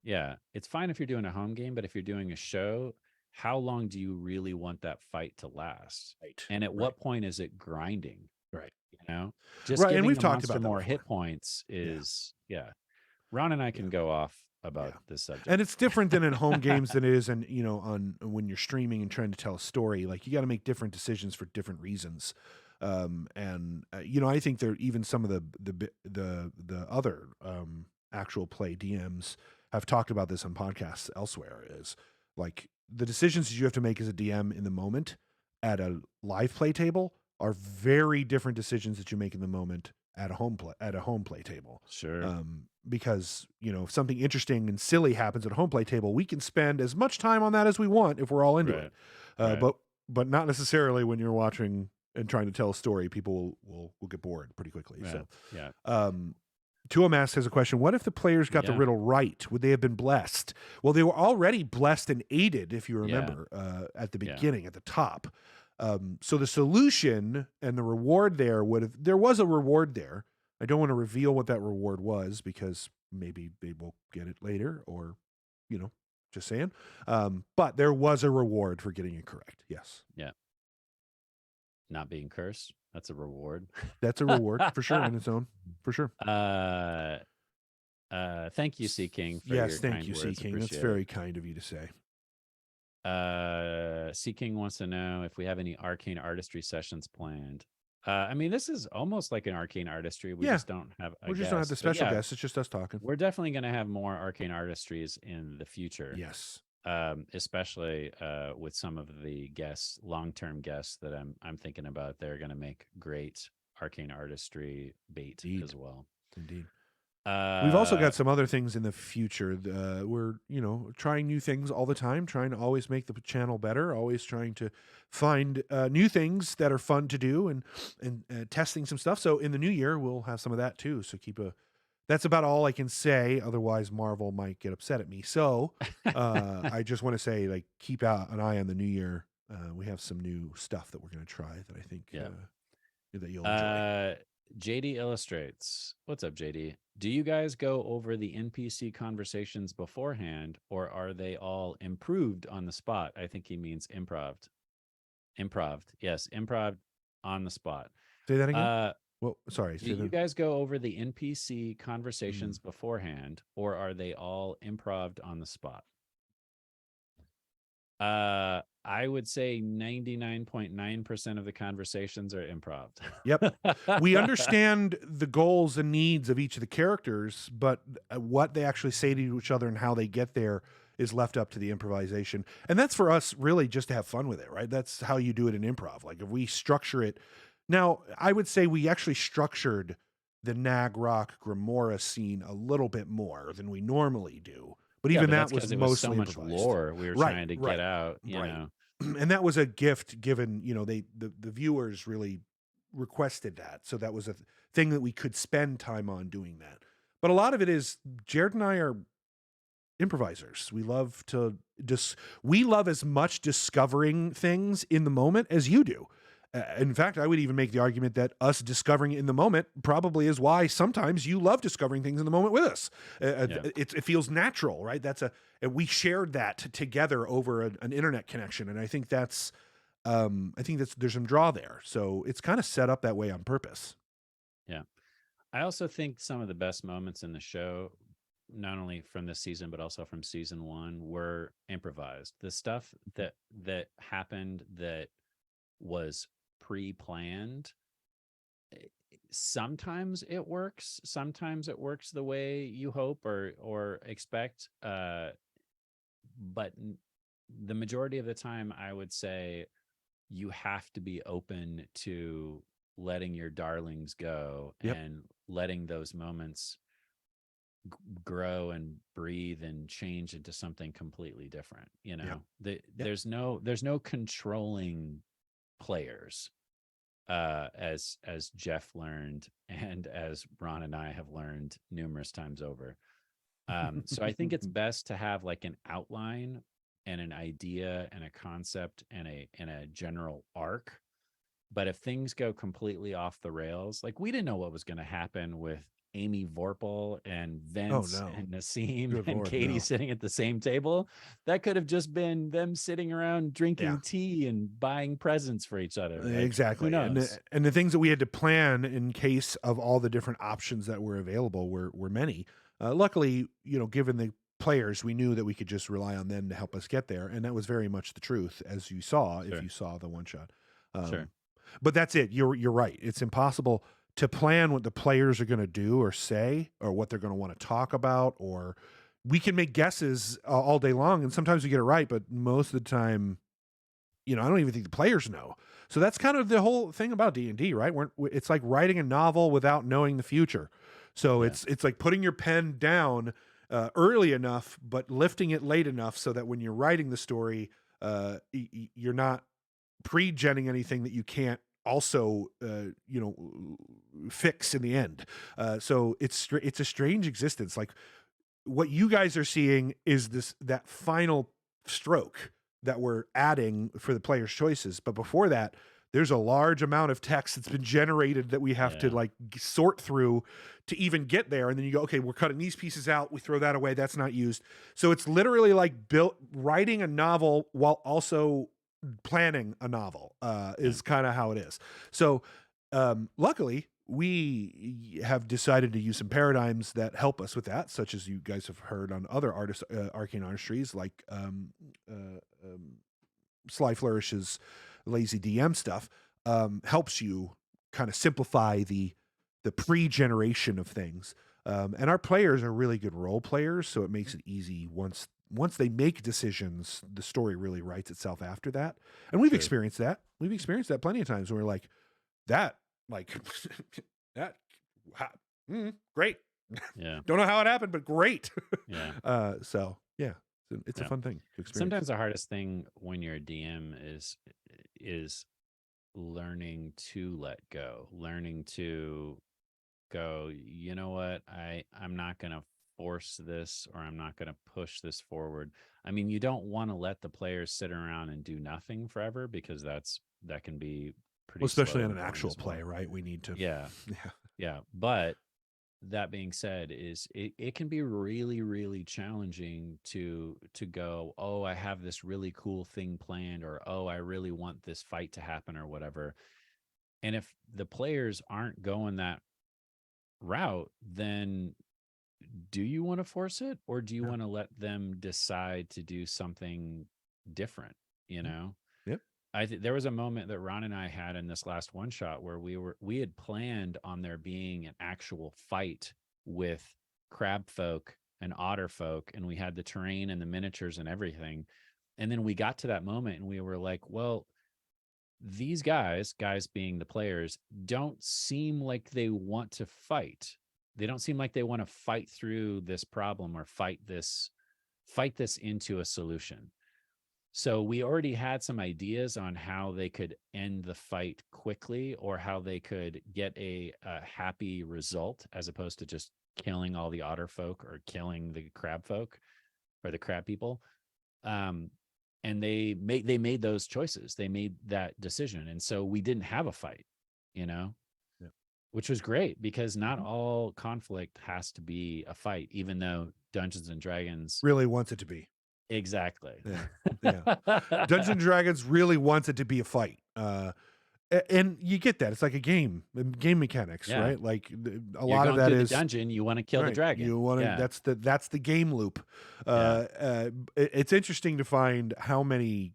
Speaker 2: Yeah. It's fine if you're doing a home game, but if you're doing a show, how long do you really want that fight to last?
Speaker 1: Right.
Speaker 2: And at what point is it grinding?
Speaker 1: Right.
Speaker 2: You know, just
Speaker 1: Right. And
Speaker 2: giving
Speaker 1: we've
Speaker 2: the
Speaker 1: talked
Speaker 2: monster
Speaker 1: about that
Speaker 2: more
Speaker 1: before.
Speaker 2: hit points is, Ron and I can go off about this subject.
Speaker 1: And it's different than in home games than it is in, on when you're streaming and trying to tell a story. Like, you got to make different decisions for different reasons. I think there even some of the other actual play DMs have talked about this on podcasts elsewhere, is like the decisions that you have to make as a DM in the moment at a live play table are very different decisions that you make in the moment at a home play table.
Speaker 2: Sure.
Speaker 1: Because if something interesting and silly happens at a home play table, we can spend as much time on that as we want if we're all into it. But not necessarily when you're watching and trying to tell a story. People will get bored pretty quickly. Tuomas has a question. What if the players got the riddle right? Would they have been blessed? Well, they were already blessed and aided, if you remember, at the beginning, at the top. So the solution and the reward there there was a reward there. I don't want to reveal what that reward was because maybe they will get it later, or, just saying. But there was a reward for getting it correct. Yes.
Speaker 2: Yeah. Not being cursed. That's a reward.
Speaker 1: That's a reward for sure on its own. For sure.
Speaker 2: Thank you, C King.
Speaker 1: Yes, thank you, C King. That's very kind of you to say.
Speaker 2: C King wants to know if we have any arcane artistry sessions planned. This is almost like an arcane artistry. We just don't have
Speaker 1: we just don't have the special guests. It's just us talking.
Speaker 2: We're definitely going to have more arcane artistries in the future.
Speaker 1: Yes.
Speaker 2: Especially with some of the guests, long-term guests that I'm thinking about. They're going to make great arcane artistry bait as well.
Speaker 1: Indeed. We've also got some other things in the future. We're, trying new things all the time, trying to always make the channel better, always trying to find new things that are fun to do and testing some stuff. So in the new year, we'll have some of that too. So that's about all I can say. Otherwise, Marvel might get upset at me. So I just want to say, keep out an eye on the new year. We have some new stuff that we're going to try that I think that you'll enjoy.
Speaker 2: JD Illustrates. What's up, JD? Do you guys go over the NPC conversations beforehand, or are they all improved on the spot? I think he means improved. Improved. Yes, improved on the spot.
Speaker 1: Say that again? Well, sorry.
Speaker 2: Do you guys go over the NPC conversations beforehand, or are they all improved on the spot? I would say 99.9% of the conversations are improv.
Speaker 1: Yep. We understand the goals and needs of each of the characters, but what they actually say to each other and how they get there is left up to the improvisation. And that's for us really just to have fun with it, right? That's how you do it in improv. Like if we structure it. Now, I would say we actually structured the Nagrok Grimora scene a little bit more than we normally do. But even that was mostly
Speaker 2: so much lore we were trying to get out, you know.
Speaker 1: And that was a gift given, the viewers really requested that. So that was a thing that we could spend time on doing that. But a lot of it is Jared and I are improvisers. We love as much discovering things in the moment as you do. In fact, I would even make the argument that us discovering it in the moment probably is why sometimes you love discovering things in the moment with us. It feels natural, right? We shared that together over an internet connection, and I think there's some draw there. So it's kind of set up that way on purpose.
Speaker 2: Yeah, I also think some of the best moments in the show, not only from this season but also from season 1, were improvised. The stuff that happened that was pre-planned, sometimes it works, sometimes it works the way you hope or expect, but the majority of the time I would say you have to be open to letting your darlings go and letting those moments grow and breathe and change into something completely different. There's no controlling players, as Jeff learned and as Ron and I have learned numerous times over. So I think it's best to have like an outline and an idea and a concept and a general arc, But if things go completely off the rails, like we didn't know what was going to happen with Amy Vorpal and Vince and Nassim and Katie sitting at the same table. That could have just been them sitting around drinking tea and buying presents for each other. Like,
Speaker 1: exactly.
Speaker 2: Who knows?
Speaker 1: And the things that we had to plan in case of all the different options that were available were many. Luckily, given the players, we knew that we could just rely on them to help us get there. And that was very much the truth, as you saw, if you saw the one shot.
Speaker 2: Sure.
Speaker 1: But that's it. You're right. It's impossible to plan what the players are going to do or say, or what they're going to want to talk about, or we can make guesses all day long. And sometimes we get it right, but most of the time, I don't even think the players know. So that's kind of the whole thing about D&D, right? It's like writing a novel without knowing the future. So it's like putting your pen down early enough, but lifting it late enough so that when you're writing the story, you're not pre-genning anything that you can't also fix in the end. So it's a strange existence. Like what you guys are seeing is that final stroke that we're adding for the player's choices, but before that there's a large amount of text that's been generated that we have to like sort through to even get there. And then you go, okay, we're cutting these pieces out, we throw that away, that's not used. So it's literally like writing a novel while also planning a novel is kind of how it is. So luckily we have decided to use some paradigms that help us with that, such as you guys have heard on other arcane artistries, like Sly Flourish's lazy DM stuff. Helps you kind of simplify the pre-generation of things. And our players are really good role players, so it makes it easy once they make decisions, the story really writes itself after that. And we've experienced that. We've experienced that plenty of times where we're like, great.
Speaker 2: Yeah.
Speaker 1: Don't know how it happened, but great.
Speaker 2: Yeah.
Speaker 1: So yeah, it's a fun thing to experience.
Speaker 2: Sometimes the hardest thing when you're a DM is learning to let go, learning to go, you know what, I'm not going to force this, or I'm not going to push this forward. I mean, you don't want to let the players sit around and do nothing forever, because that can be pretty
Speaker 1: especially on an actual play, right? We need to
Speaker 2: yeah. But that being said, it can be really, really challenging to go, oh, I have this really cool thing planned, or oh, I really want this fight to happen, or whatever. And if the players aren't going that route, then do you want to force it, or do you want to let them decide to do something different?
Speaker 1: Yep.
Speaker 2: There was a moment that Ron and I had in this last one shot where we had planned on there being an actual fight with crab folk and otter folk, and we had the terrain and the miniatures and everything. And then we got to that moment and we were like, well, these guys being the players, don't seem like they want to fight. They don't seem like they want to fight through this problem or fight this into a solution. So we already had some ideas on how they could end the fight quickly, or how they could get a happy result, as opposed to just killing all the otter folk or killing the crab folk or the crab people. And they made those choices. They made that decision. And so we didn't have a fight, which was great, because not all conflict has to be a fight, even though Dungeons and Dragons
Speaker 1: really wants it to be.
Speaker 2: Exactly.
Speaker 1: Yeah. Dungeons and Dragons really wants it to be a fight. And you get that. It's like a game mechanics, right? Like a lot of that is
Speaker 2: the dungeon. You want to kill the dragon.
Speaker 1: You want to, that's the game loop. It's interesting to find how many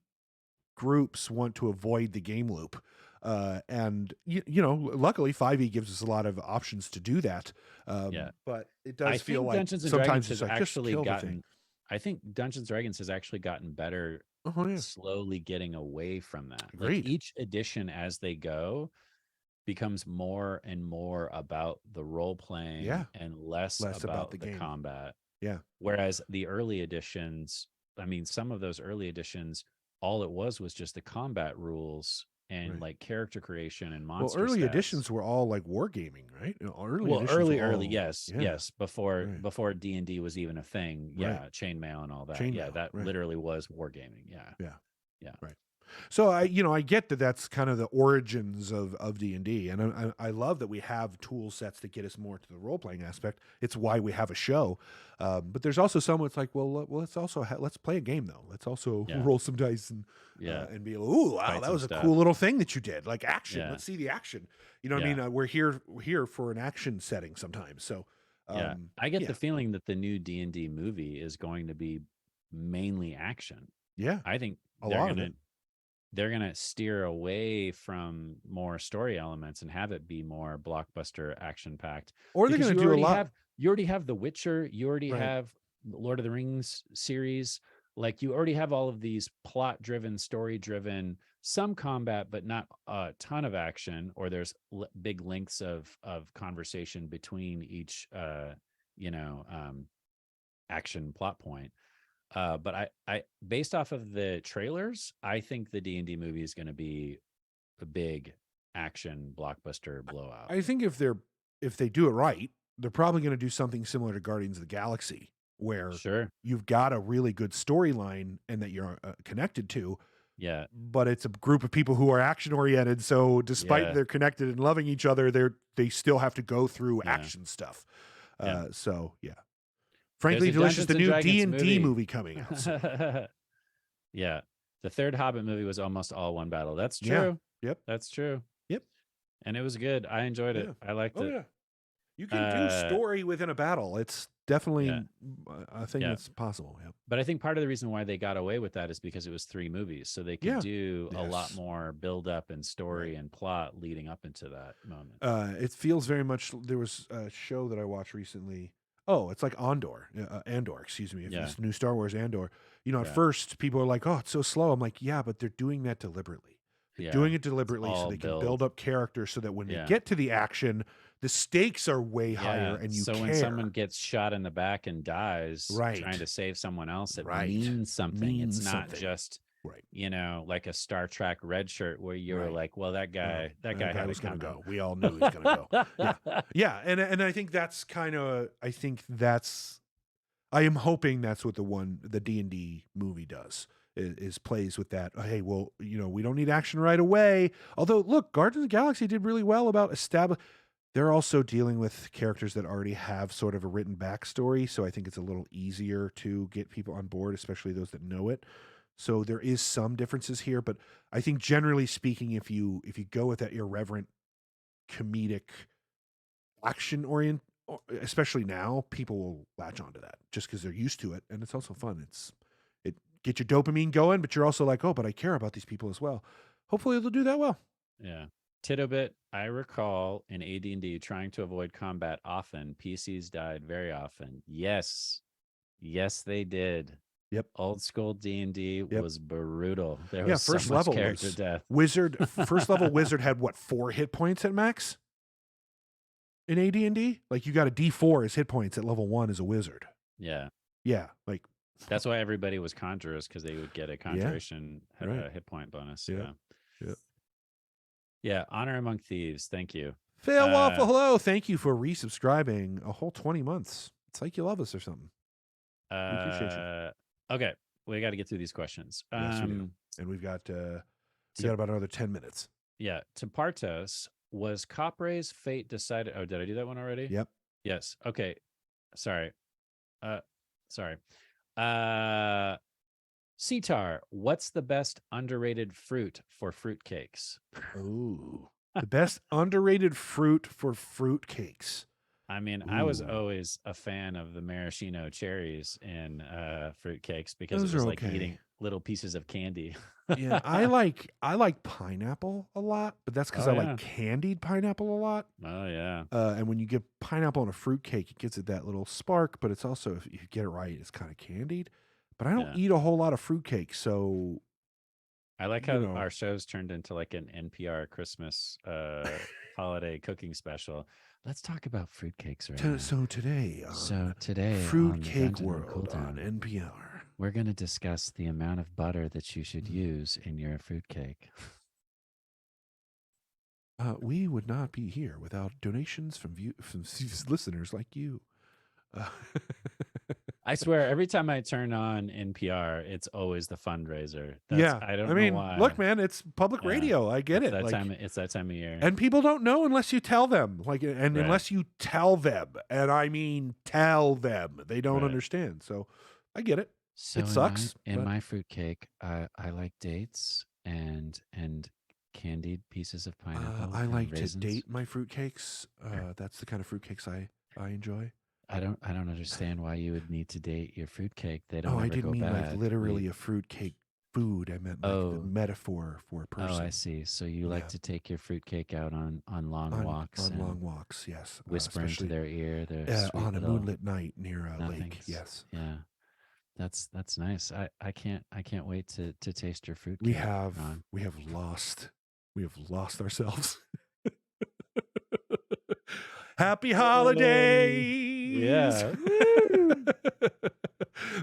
Speaker 1: groups want to avoid the game loop. And luckily 5e gives us a lot of options to do that. But it does feel like
Speaker 2: Dungeons and
Speaker 1: sometimes
Speaker 2: Dragons has actually gotten, I think Dungeons and Dragons has actually gotten better, slowly getting away from that. Like each edition as they go becomes more and more about the role playing and less about the combat.
Speaker 1: Yeah.
Speaker 2: Whereas the early editions, I mean, some of those early editions, all it was just the combat rules and like character creation and monster
Speaker 1: early
Speaker 2: stats.
Speaker 1: Editions were all like wargaming, right?
Speaker 2: Early, yes. Before D&D was even a thing. Chainmail and all that. That literally was wargaming. Yeah.
Speaker 1: Right. So I get that that's kind of the origins of D&D, and I love that we have tool sets that get us more to the role playing aspect. It's why we have a show. But there's also some it's like, well, let's also let's play a game though. Let's also roll some dice and be like, ooh, wow,
Speaker 2: Fight
Speaker 1: that
Speaker 2: some
Speaker 1: was a
Speaker 2: stuff.
Speaker 1: cool little thing that you did. Like action.
Speaker 2: Yeah.
Speaker 1: Let's see the action. You know what I mean? We're here for an action setting sometimes. So
Speaker 2: I get the feeling that the new D&D movie is going to be mainly action.
Speaker 1: Yeah.
Speaker 2: I think they're gonna steer away from more story elements and have it be more blockbuster action packed.
Speaker 1: Or they're gonna do a lot.
Speaker 2: You already have The Witcher, you already have Lord of the Rings series. Like you already have all of these plot driven, story driven, some combat, but not a ton of action, or there's big lengths of conversation between each action plot point. But I based off of the trailers, I think the D&D movie is going to be a big action blockbuster blowout.
Speaker 1: I think if they do it right, they're probably going to do something similar to Guardians of the Galaxy, where you've got a really good storyline and that you're connected to.
Speaker 2: Yeah.
Speaker 1: But it's a group of people who are action oriented. So despite they're connected and loving each other, they still have to go through action stuff. So yeah. Frankly Delicious, the new D&D movie coming out. So.
Speaker 2: Yeah. The third Hobbit movie was almost all one battle. That's true.
Speaker 1: Yeah. Yep.
Speaker 2: That's true.
Speaker 1: Yep.
Speaker 2: And it was good. I enjoyed it. I liked it.
Speaker 1: Yeah. You can do story within a battle. It's definitely a thing that's possible. Yeah.
Speaker 2: But I think part of the reason why they got away with that is because it was 3 movies. So they could do a lot more build up and story and plot leading up into that moment.
Speaker 1: It feels very much, there was a show that I watched recently. Oh, it's like Andor, excuse me. If it's new Star Wars Andor, at first people are like, oh, it's so slow. I'm like, yeah, but they're doing that deliberately. They're doing it deliberately so they can build up characters so that when they get to the action, the stakes are way higher and you care.
Speaker 2: So when someone gets shot in the back and dies trying to save someone else, it means something. It's not just like a Star Trek red shirt where you're like, well, that guy
Speaker 1: was going to go. We all knew he was going to go. Yeah. And I think that's I am hoping that's what the D&D movie does. Is plays with that. Hey, well, we don't need action right away. Although, look, Guardians of the Galaxy did really well about they're also dealing with characters that already have sort of a written backstory. So I think it's a little easier to get people on board, especially those that know it. So there is some differences here, but I think generally speaking, if you go with that irreverent comedic action orient, especially now, people will latch onto that just because they're used to it. And it's also fun. It get your dopamine going, but you're also like, oh, but I care about these people as well. Hopefully they'll do that well.
Speaker 2: Yeah. Titobit, I recall in AD&D trying to avoid combat often. PCs died very often. Yes, they did.
Speaker 1: Yep.
Speaker 2: Old school D&D was brutal. There was
Speaker 1: first
Speaker 2: so much
Speaker 1: level
Speaker 2: character death.
Speaker 1: First level wizard had 4 hit points at max in AD&D? Like you got a D4 as hit points at level 1 as a wizard.
Speaker 2: Yeah.
Speaker 1: Yeah. Like
Speaker 2: that's why everybody was conjurers, because they would get a conjuration a hit point bonus. Yeah. Honor Among Thieves. Thank you.
Speaker 1: Fail Waffle, hello. Thank you for resubscribing a whole 20 months. It's like you love us or something. We appreciate you.
Speaker 2: Okay. We got to get through these questions.
Speaker 1: Yes, we do. And we've got about another 10 minutes.
Speaker 2: Yeah. To Partos, was Copray's fate decided? Oh, did I do that one already?
Speaker 1: Yep.
Speaker 2: Yes. Okay. Sorry. Sitar, what's the best underrated fruit for fruitcakes?
Speaker 1: Ooh, the best underrated fruit for fruitcakes.
Speaker 2: I mean, I was always a fan of the maraschino cherries in fruitcakes because it was like eating little pieces of candy.
Speaker 1: Yeah, I like pineapple a lot, but that's because I like candied pineapple a lot.
Speaker 2: Oh yeah.
Speaker 1: And when you get pineapple on a fruitcake, it gives it that little spark, but it's also, if you get it right, it's kind of candied. But I don't eat a whole lot of fruitcake, so
Speaker 2: I like how our show's turned into like an NPR Christmas holiday cooking special. Let's talk about fruitcakes right now.
Speaker 1: So today, Fruitcake World on NPR.
Speaker 2: We're going to discuss the amount of butter that you should use in your fruitcake.
Speaker 1: We would not be here without donations from listeners like you.
Speaker 2: I swear, every time I turn on NPR, it's always the fundraiser.
Speaker 1: Yeah.
Speaker 2: I don't
Speaker 1: I
Speaker 2: know
Speaker 1: mean,
Speaker 2: why.
Speaker 1: look, man, it's public radio. I get
Speaker 2: It's
Speaker 1: it.
Speaker 2: that
Speaker 1: Like,
Speaker 2: time. It's that time of year.
Speaker 1: and people don't know unless you tell them. Like, and
Speaker 2: Right.
Speaker 1: unless you tell them, and I mean tell them, they don't
Speaker 2: Right.
Speaker 1: understand. So I get it.
Speaker 2: So
Speaker 1: It sucks.
Speaker 2: in my fruitcake, I like dates and candied pieces of pineapple.
Speaker 1: I
Speaker 2: and
Speaker 1: like
Speaker 2: raisins.
Speaker 1: to date my fruitcakes. That's the kind of fruitcakes I enjoy.
Speaker 2: I don't understand why you would need to date your fruitcake. They don't
Speaker 1: Oh,
Speaker 2: ever
Speaker 1: I didn't
Speaker 2: go
Speaker 1: mean
Speaker 2: bad.
Speaker 1: like literally a fruitcake food. I meant like the metaphor for a person.
Speaker 2: Oh, I see. So you like to take your fruitcake out on long walks.
Speaker 1: On long walks, yes.
Speaker 2: Whisper into their ear.
Speaker 1: On a moonlit night near a lake. Yes.
Speaker 2: Yeah. That's nice. I can't wait to taste your fruitcake.
Speaker 1: We have lost ourselves. Happy holiday.
Speaker 2: Yeah.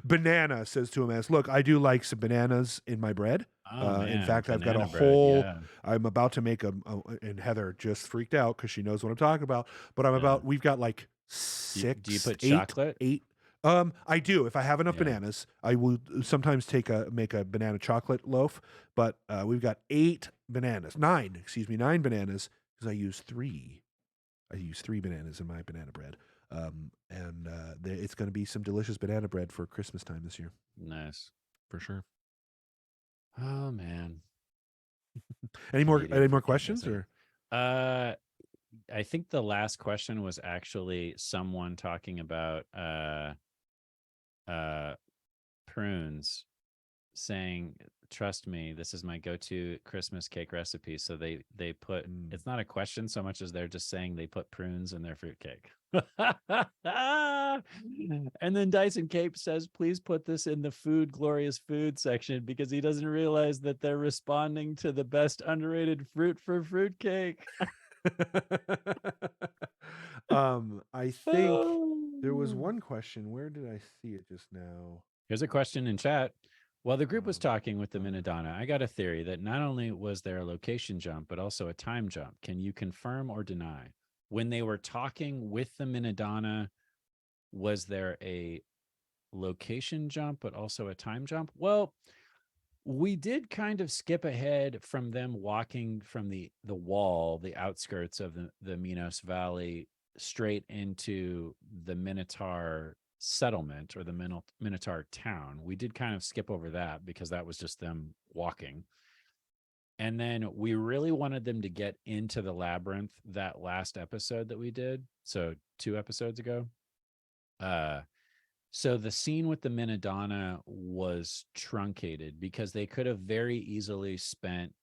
Speaker 1: Banana says to him as, look, I do like some bananas in my bread. In fact, I've got a whole, I'm about to make and Heather just freaked out because she knows what I'm talking about, but we've got like 6,
Speaker 2: do you put chocolate?
Speaker 1: 8. I do. If I have enough bananas, I will sometimes make a banana chocolate loaf, but we've got 9 bananas because I use 3 bananas in my banana bread. It's going to be some delicious banana bread for Christmas time this year.
Speaker 2: Nice.
Speaker 1: For sure.
Speaker 2: Oh man.
Speaker 1: Any more questions or?
Speaker 2: I think the last question was actually someone talking about prunes, saying, trust me, this is my go-to Christmas cake recipe. So they put, it's not a question so much as they're just saying they put prunes in their fruitcake. And then Dyson Cape says, please put this in the glorious food section, because he doesn't realize that they're responding to the best underrated fruit for fruitcake.
Speaker 1: I think there was one question. Where did I see it just now?
Speaker 2: Here's a question in chat. While the group was talking with the Minidonna, I got a theory that not only was there a location jump, but also a time jump. Can you confirm or deny? When they were talking with the Minidonna, was there a location jump, but also a time jump? Well, we did kind of skip ahead from them walking from the wall, the outskirts of the Minos Valley, straight into the Minotaur settlement, or the Minotaur town. We did kind of skip over that because that was just them walking. And then we really wanted them to get into the labyrinth that last episode that we did. So 2 episodes ago. So the scene with the Minidonna was truncated because they could have very easily spent,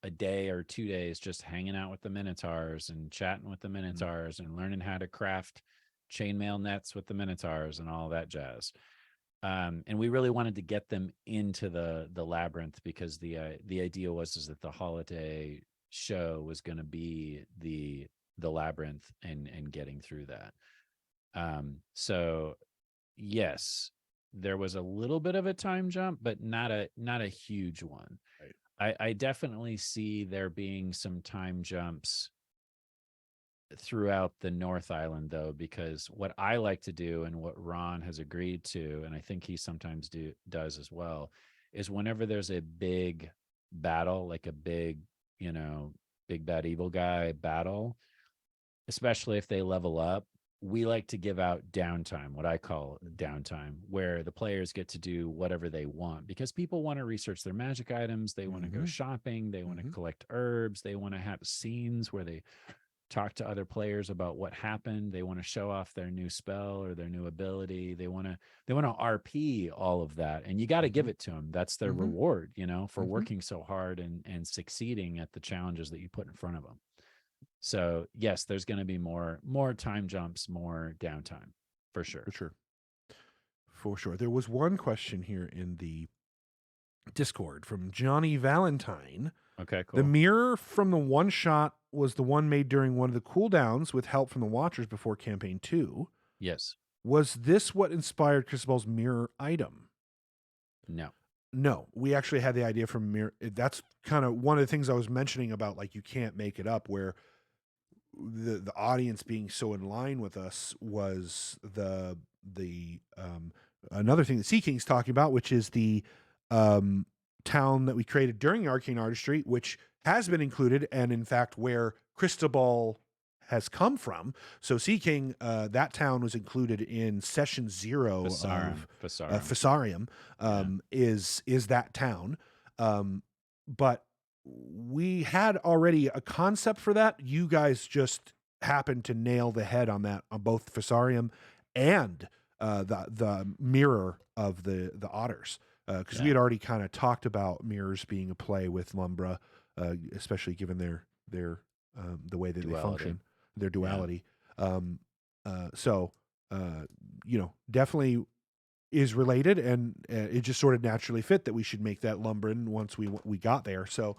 Speaker 2: a day or 2 days just hanging out with the Minotaurs and chatting with the Minotaurs and learning how to craft chainmail nets with the Minotaurs and all that jazz. And we really wanted to get them into the labyrinth because the idea was that the holiday show was going to be the labyrinth and getting through that. So yes, there was a little bit of a time jump, but not a huge one. Right. I definitely see there being some time jumps throughout the North Island, though, because what I like to do and what Ron has agreed to, and I think he sometimes does as well, is whenever there's a big battle, like a big, big bad evil guy battle, especially if they level up, we like to give out downtime, what I call downtime, where the players get to do whatever they want, because people want to research their magic items. They want to go shopping. They want to collect herbs. They want to have scenes where they talk to other players about what happened. They want to show off their new spell or their new ability. They want to RP all of that. And you got to give it to them. That's their reward, for working so hard and succeeding at the challenges that you put in front of them. So yes, there's going to be more time jumps, more downtime, for sure.
Speaker 1: For sure. There was one question here in the Discord from Johnny Valentine.
Speaker 2: Okay, cool.
Speaker 1: The mirror from the one shot was the one made during one of the cooldowns with help from the Watchers before campaign 2.
Speaker 2: Yes.
Speaker 1: Was this what inspired Christabel's mirror item? No, we actually had the idea from mirror. That's kind of one of the things I was mentioning about, like, you can't make it up, where the audience being so in line with us was the another thing that Sea King's talking about, which is the town that we created during Arcane Artistry, which has been included, and in fact where Cristobal has come from. So Sea King, that town was included in session 0 of Fissarium, is that town. But we had already a concept for that. You guys just happened to nail the head on that, on both Fissarium and the mirror of the otters, because we had already kind of talked about mirrors being a play with Lumbra, especially given their the way that they function, their duality. So definitely is related, and it just sort of naturally fit that we should make that Lumbran once we got there. So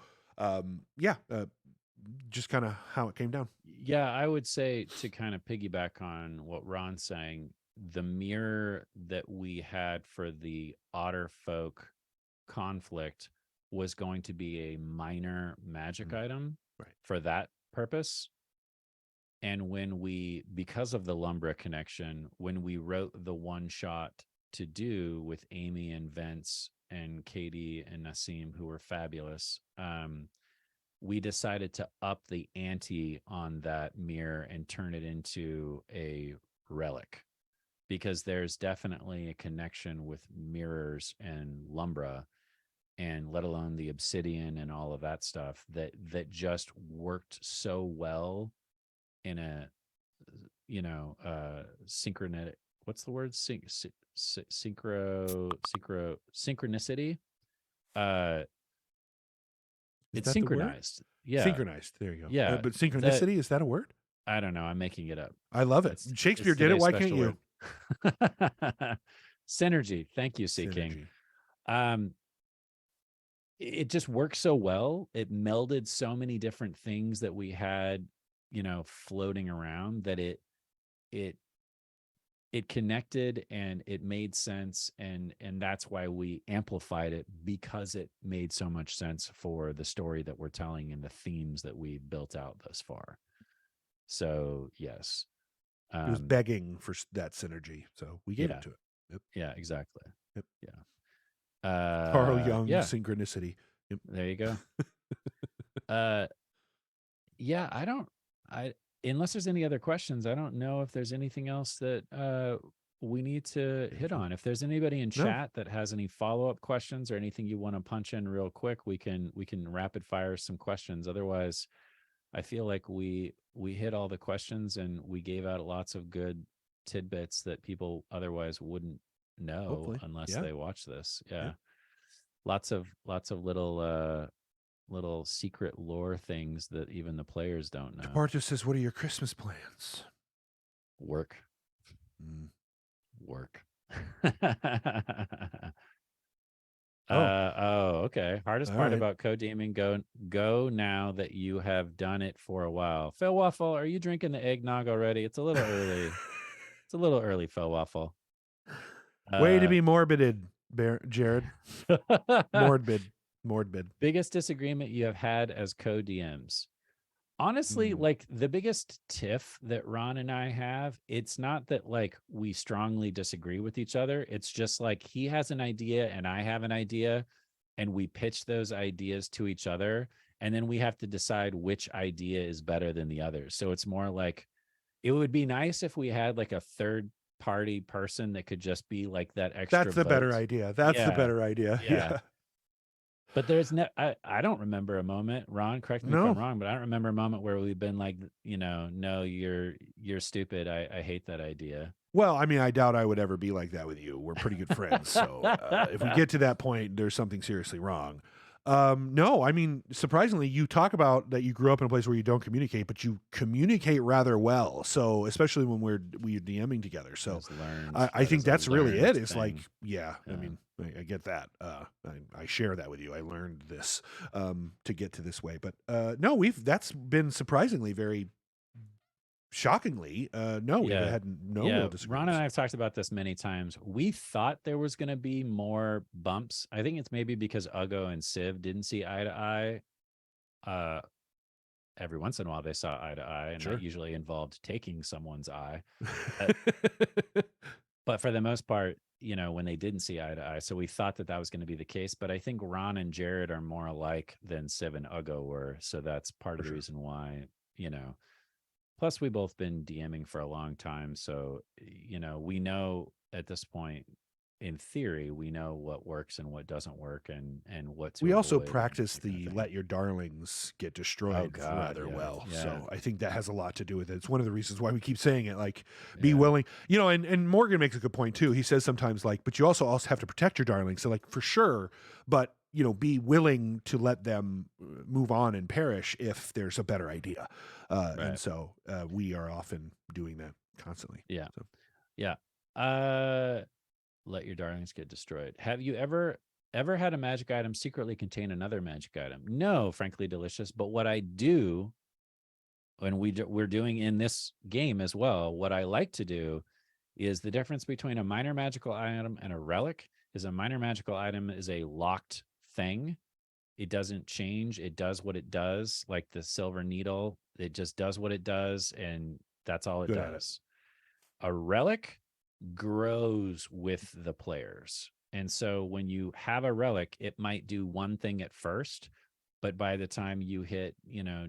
Speaker 1: just kind of how it came down.
Speaker 2: Yeah, I would say, to kind of piggyback on what Ron's saying, the mirror that we had for the otter folk conflict was going to be a minor magic item for that purpose. And because of the Lumbra connection, when we wrote the one shot to do with Amy and Vince and Katie and Nassim, who were fabulous, we decided to up the ante on that mirror and turn it into a relic, because there's definitely a connection with mirrors and Lumbra, and let alone the obsidian and all of that stuff that just worked so well in a synchronistic, what's the word, synchronicity. It's synchronized. Yeah,
Speaker 1: synchronized. There you go.
Speaker 2: Yeah,
Speaker 1: but synchronicity, is that a word?
Speaker 2: I don't know. I'm making it up.
Speaker 1: I love it. Shakespeare did it. Why can't you?
Speaker 2: Synergy. Thank you, Sea King. It just worked so well. It melded so many different things that we had, floating around, that it connected and it made sense. And that's why we amplified it, because it made so much sense for the story that we're telling and the themes that we built out thus far. So yes,
Speaker 1: it was begging for that synergy, so we gave it to it. Yep.
Speaker 2: Yeah, exactly.
Speaker 1: Yep.
Speaker 2: Yeah.
Speaker 1: Carl Jung, synchronicity. Yep.
Speaker 2: There you go. Unless there's any other questions, I don't know if there's anything else that we need to hit on. If there's anybody in chat that has any follow-up questions or anything you want to punch in real quick, we can rapid fire some questions. Otherwise, I feel like we hit all the questions and we gave out lots of good tidbits that people otherwise wouldn't know unless they watch this. Yeah. Lots of little secret lore things that even the players don't know.
Speaker 1: Departure says, "What are your Christmas plans?"
Speaker 2: Work. Okay. Hardest part about co-deeming go now that you have done it for a while. Phil Waffle, are you drinking the eggnog already? It's a little early. It's a little early, Phil Waffle.
Speaker 1: Way to be morbided, Jared. Morbid.
Speaker 2: Biggest disagreement you have had as co-DMs? Honestly, like the biggest tiff that Ron and I have, it's not that like we strongly disagree with each other. It's just like he has an idea and I have an idea, and we pitch those ideas to each other, and then we have to decide which idea is better than the other. So it's more like, it would be nice if we had like a third party person that could just be like that extra.
Speaker 1: That's the better idea. That's the better idea. Yeah.
Speaker 2: But there's I don't remember a moment, Ron, correct me if I'm wrong, but I don't remember a moment where we've been like, no, you're stupid. I hate that idea.
Speaker 1: Well, I mean, I doubt I would ever be like that with you. We're pretty good friends. So if we get to that point, there's something seriously wrong. No, I mean, surprisingly, you talk about that you grew up in a place where you don't communicate, but you communicate rather well. So especially when we're DMing together. So I think that's really it. It's like, I mean, I get that. I share that with you. I learned this to get to this way, but no, that's been surprisingly very shockingly, we had no real disagreements.
Speaker 2: Ron and I have talked about this many times. We thought there was going to be more bumps. I think it's maybe because Ugo and Civ didn't see eye to eye. Every once in a while they saw eye to eye, and that usually involved taking someone's eye. But for the most part, when they didn't see eye to eye, so we thought that was going to be the case. But I think Ron and Jared are more alike than Civ and Ugo were. So that's part of the reason why, plus we both been DMing for a long time. So, we know at this point, in theory, we know what works and what doesn't work and what to
Speaker 1: We also
Speaker 2: avoid
Speaker 1: practice the let your darlings get destroyed rather well.
Speaker 2: Yeah.
Speaker 1: So I think that has a lot to do with it. It's one of the reasons why we keep saying it, like, be willing, and Morgan makes a good point too. He says sometimes, like, but you also have to protect your darlings. So, like, for sure, but be willing to let them move on and perish if there's a better idea. And so we are often doing that constantly.
Speaker 2: Yeah.
Speaker 1: So.
Speaker 2: Yeah. Let your darlings get destroyed. Have you ever had a magic item secretly contain another magic item? No, frankly, delicious. But what I do, and we're doing in this game as well, what I like to do is the difference between a minor magical item and a relic is a minor magical item is a locked thing. It doesn't change. It does what it does, like the silver needle. It just does what it does, and that's all it does. A relic grows with the players. And so when you have a relic, it might do one thing at first, but by the time you hit,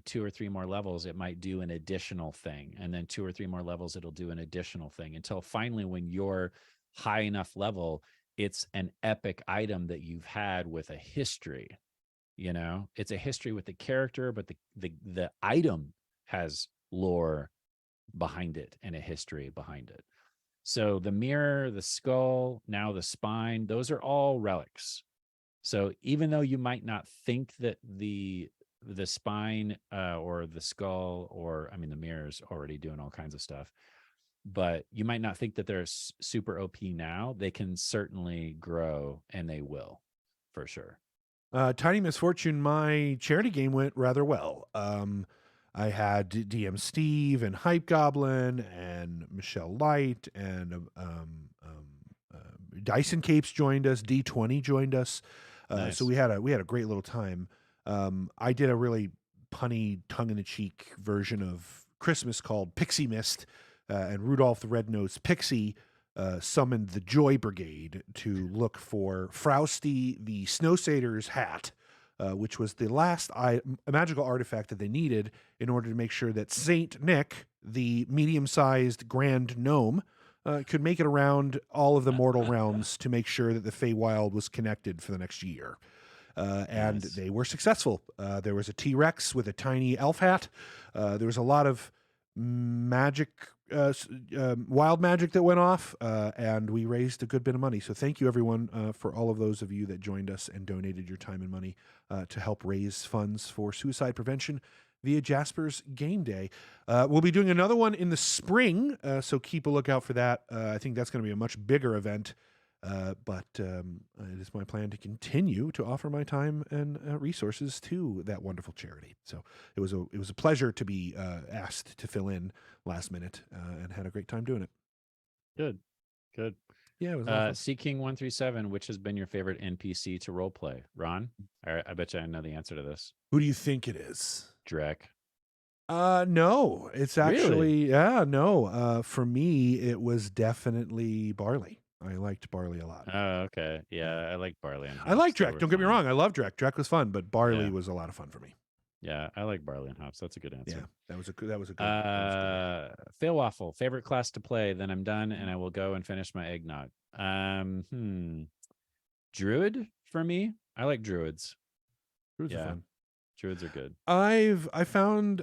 Speaker 2: 2 or 3 more levels, it might do an additional thing. And then 2 or 3 more levels, it'll do an additional thing until finally, when you're high enough level, it's an epic item that you've had with a history. It's a history with the character, but the item has lore behind it and a history behind it. So the mirror, the skull, now the spine, those are all relics. So even though you might not think that the spine or the skull, or the mirror's already doing all kinds of stuff, but you might not think that they're super OP now, they can certainly grow, and they will, for sure.
Speaker 1: Tiny Misfortune, my charity game went rather well. I had DM Steve and Hype Goblin and Michelle Light and Dyson Capes joined us. D20 joined us. Nice. So we had a great little time. I did a really punny, tongue-in-the-cheek version of Christmas called Pixie Mist, and Rudolph the Red-Nosed Pixie summoned the Joy Brigade to look for Frosty the Snow Satyr's hat, which was the last magical artifact that they needed in order to make sure that Saint Nick, the medium-sized grand gnome, could make it around all of the mortal realms to make sure that the Feywild was connected for the next year. And nice. They were successful. There was a T-Rex with a tiny elf hat. There was a lot of magic, wild magic that went off, and we raised a good bit of money. So thank you, everyone, for all of those of you that joined us and donated your time and money to help raise funds for suicide prevention via Jasper's Game Day. We'll be doing another one in the spring, so keep a lookout for that. I think that's going to be a much bigger event, but it is my plan to continue to offer my time and resources to that wonderful charity. So it was a pleasure to be asked to fill in last minute, and had a great time doing it.
Speaker 2: Good.
Speaker 1: Yeah, it was
Speaker 2: Seeking137, which has been your favorite NPC to roleplay? Ron? I bet you I know the answer to this.
Speaker 1: Who do you think it is?
Speaker 2: Drek.
Speaker 1: No, it's actually,
Speaker 2: really?
Speaker 1: No. For me, it was definitely Barley. I liked Barley a lot.
Speaker 2: Oh, okay. Yeah, I like Barley. And
Speaker 1: I like Drek. Don't get me wrong. I love Drek. Drek was fun, but Barley was a lot of fun for me.
Speaker 2: Yeah, I like Barley and Hops. That's a good answer.
Speaker 1: Yeah, that was a good.
Speaker 2: Phil Waffle, favorite class to play. Then I'm done, and I will go and finish my eggnog. Druid for me. I like druids.
Speaker 1: Druids are fun.
Speaker 2: Druids are good.
Speaker 1: I found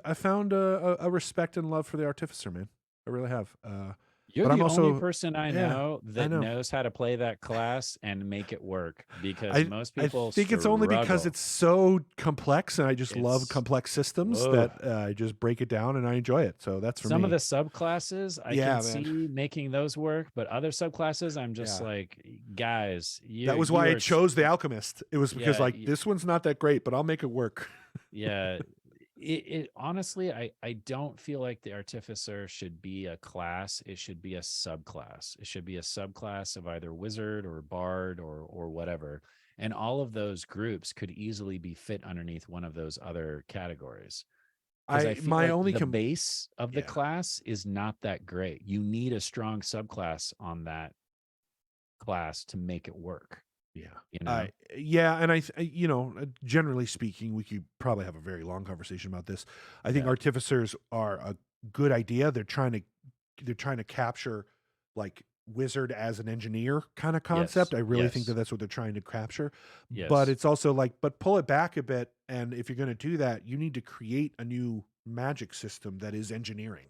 Speaker 1: a respect and love for the Artificer, man. I really have.
Speaker 2: You're the only person I know that knows how to play that class and make it work, because most people
Speaker 1: I think it's only because it's so complex, and I just love complex systems that I just break it down and I enjoy it. So that's for me.
Speaker 2: Some of the subclasses I can see making those work, but other subclasses I'm just like, guys,
Speaker 1: that was why I chose the Alchemist. It was because this one's not that great, but I'll make it work.
Speaker 2: Yeah. It honestly, I don't feel like the Artificer should be a class. It should be a subclass. It should be a subclass of either Wizard or Bard or whatever. And all of those groups could easily be fit underneath one of those other categories. I feel like the base of the class is not that great. You need a strong subclass on that class to make it work.
Speaker 1: Yeah.
Speaker 2: You know?
Speaker 1: Yeah, and you know, generally speaking, we could probably have a very long conversation about this. I think
Speaker 2: Yeah.
Speaker 1: artificers are a good idea. They're trying to capture like wizard as an engineer kind of concept.
Speaker 2: Yes.
Speaker 1: I really think that
Speaker 2: Yes.
Speaker 1: that's what they're trying to capture. But
Speaker 2: Yes.
Speaker 1: it's also like, but pull it back a bit. And if you're going to do that, you need to create a new magic system that is engineering.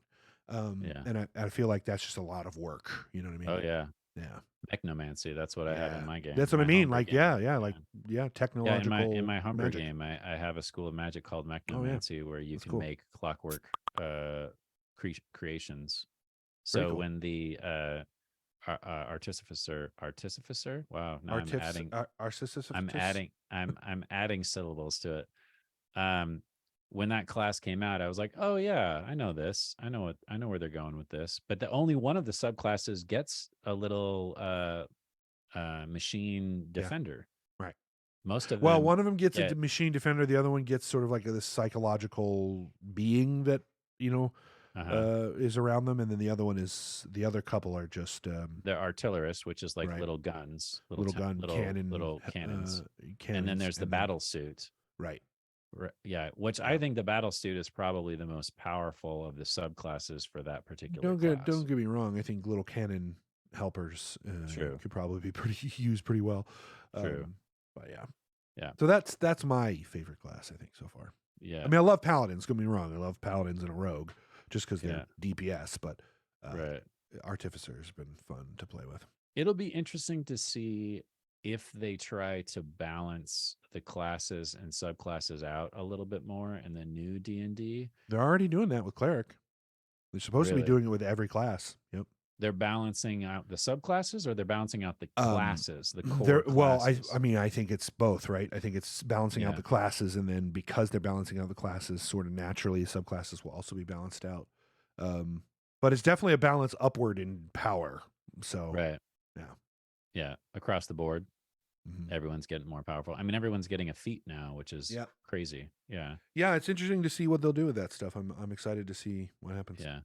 Speaker 2: Yeah.
Speaker 1: And I feel like that's just a lot of work. You know what I mean?
Speaker 2: Oh yeah.
Speaker 1: Yeah.
Speaker 2: Technomancy. That's what I have in my game.
Speaker 1: That's what I
Speaker 2: my
Speaker 1: mean.
Speaker 2: homebrew
Speaker 1: Like,
Speaker 2: game.
Speaker 1: like,
Speaker 2: Yeah,
Speaker 1: technological
Speaker 2: in my homebrew
Speaker 1: magic.
Speaker 2: game, I have a school of magic called
Speaker 1: Oh yeah,
Speaker 2: Mechnomancy, where you
Speaker 1: that's
Speaker 2: can
Speaker 1: cool.
Speaker 2: make clockwork creations.
Speaker 1: Very
Speaker 2: So
Speaker 1: cool.
Speaker 2: when the artificer, wow, now I'm adding syllables to it. When that class came out, I was like, oh yeah, I know this. I know where they're going with this. But the only one of the subclasses gets a little machine defender.
Speaker 1: Right.
Speaker 2: Most of
Speaker 1: Well,
Speaker 2: them
Speaker 1: one of them gets
Speaker 2: get,
Speaker 1: a machine defender. The other one gets sort of like this psychological being that, you know, is around them. And then the other couple are just
Speaker 2: they're artillerists, which is like
Speaker 1: right.
Speaker 2: little guns,
Speaker 1: cannon,
Speaker 2: little cannons.
Speaker 1: cannons.
Speaker 2: And then there's the battle suit.
Speaker 1: Right.
Speaker 2: Yeah, which I think the battle suit is probably the most powerful of the subclasses for that particular class.
Speaker 1: Don't get me wrong. I think little cannon helpers could probably be used pretty well.
Speaker 2: True.
Speaker 1: But yeah.
Speaker 2: Yeah.
Speaker 1: So that's my favorite class, I think, so far.
Speaker 2: Yeah.
Speaker 1: I mean, I love paladins. Don't get me wrong. I love paladins and a rogue just because they're DPS, but artificer has been fun to play with.
Speaker 2: It'll be interesting to see if they try to balance the classes and subclasses out a little bit more in the new D&D.
Speaker 1: They're already doing that with cleric. They're supposed to be doing it with every class. Yep.
Speaker 2: They're balancing out the subclasses, or they're balancing out the classes, the core classes?
Speaker 1: Well, I mean, I think it's both, right? I think it's balancing out the classes, and then because they're balancing out the classes, sort of naturally, subclasses will also be balanced out. But it's definitely a balance upward in power. So,
Speaker 2: right.
Speaker 1: Yeah.
Speaker 2: Across the board, everyone's getting more powerful. I mean, everyone's getting a feat now, which is crazy. Yeah.
Speaker 1: Yeah, it's interesting to see what they'll do with that stuff. I'm excited to see what happens.
Speaker 2: Yeah.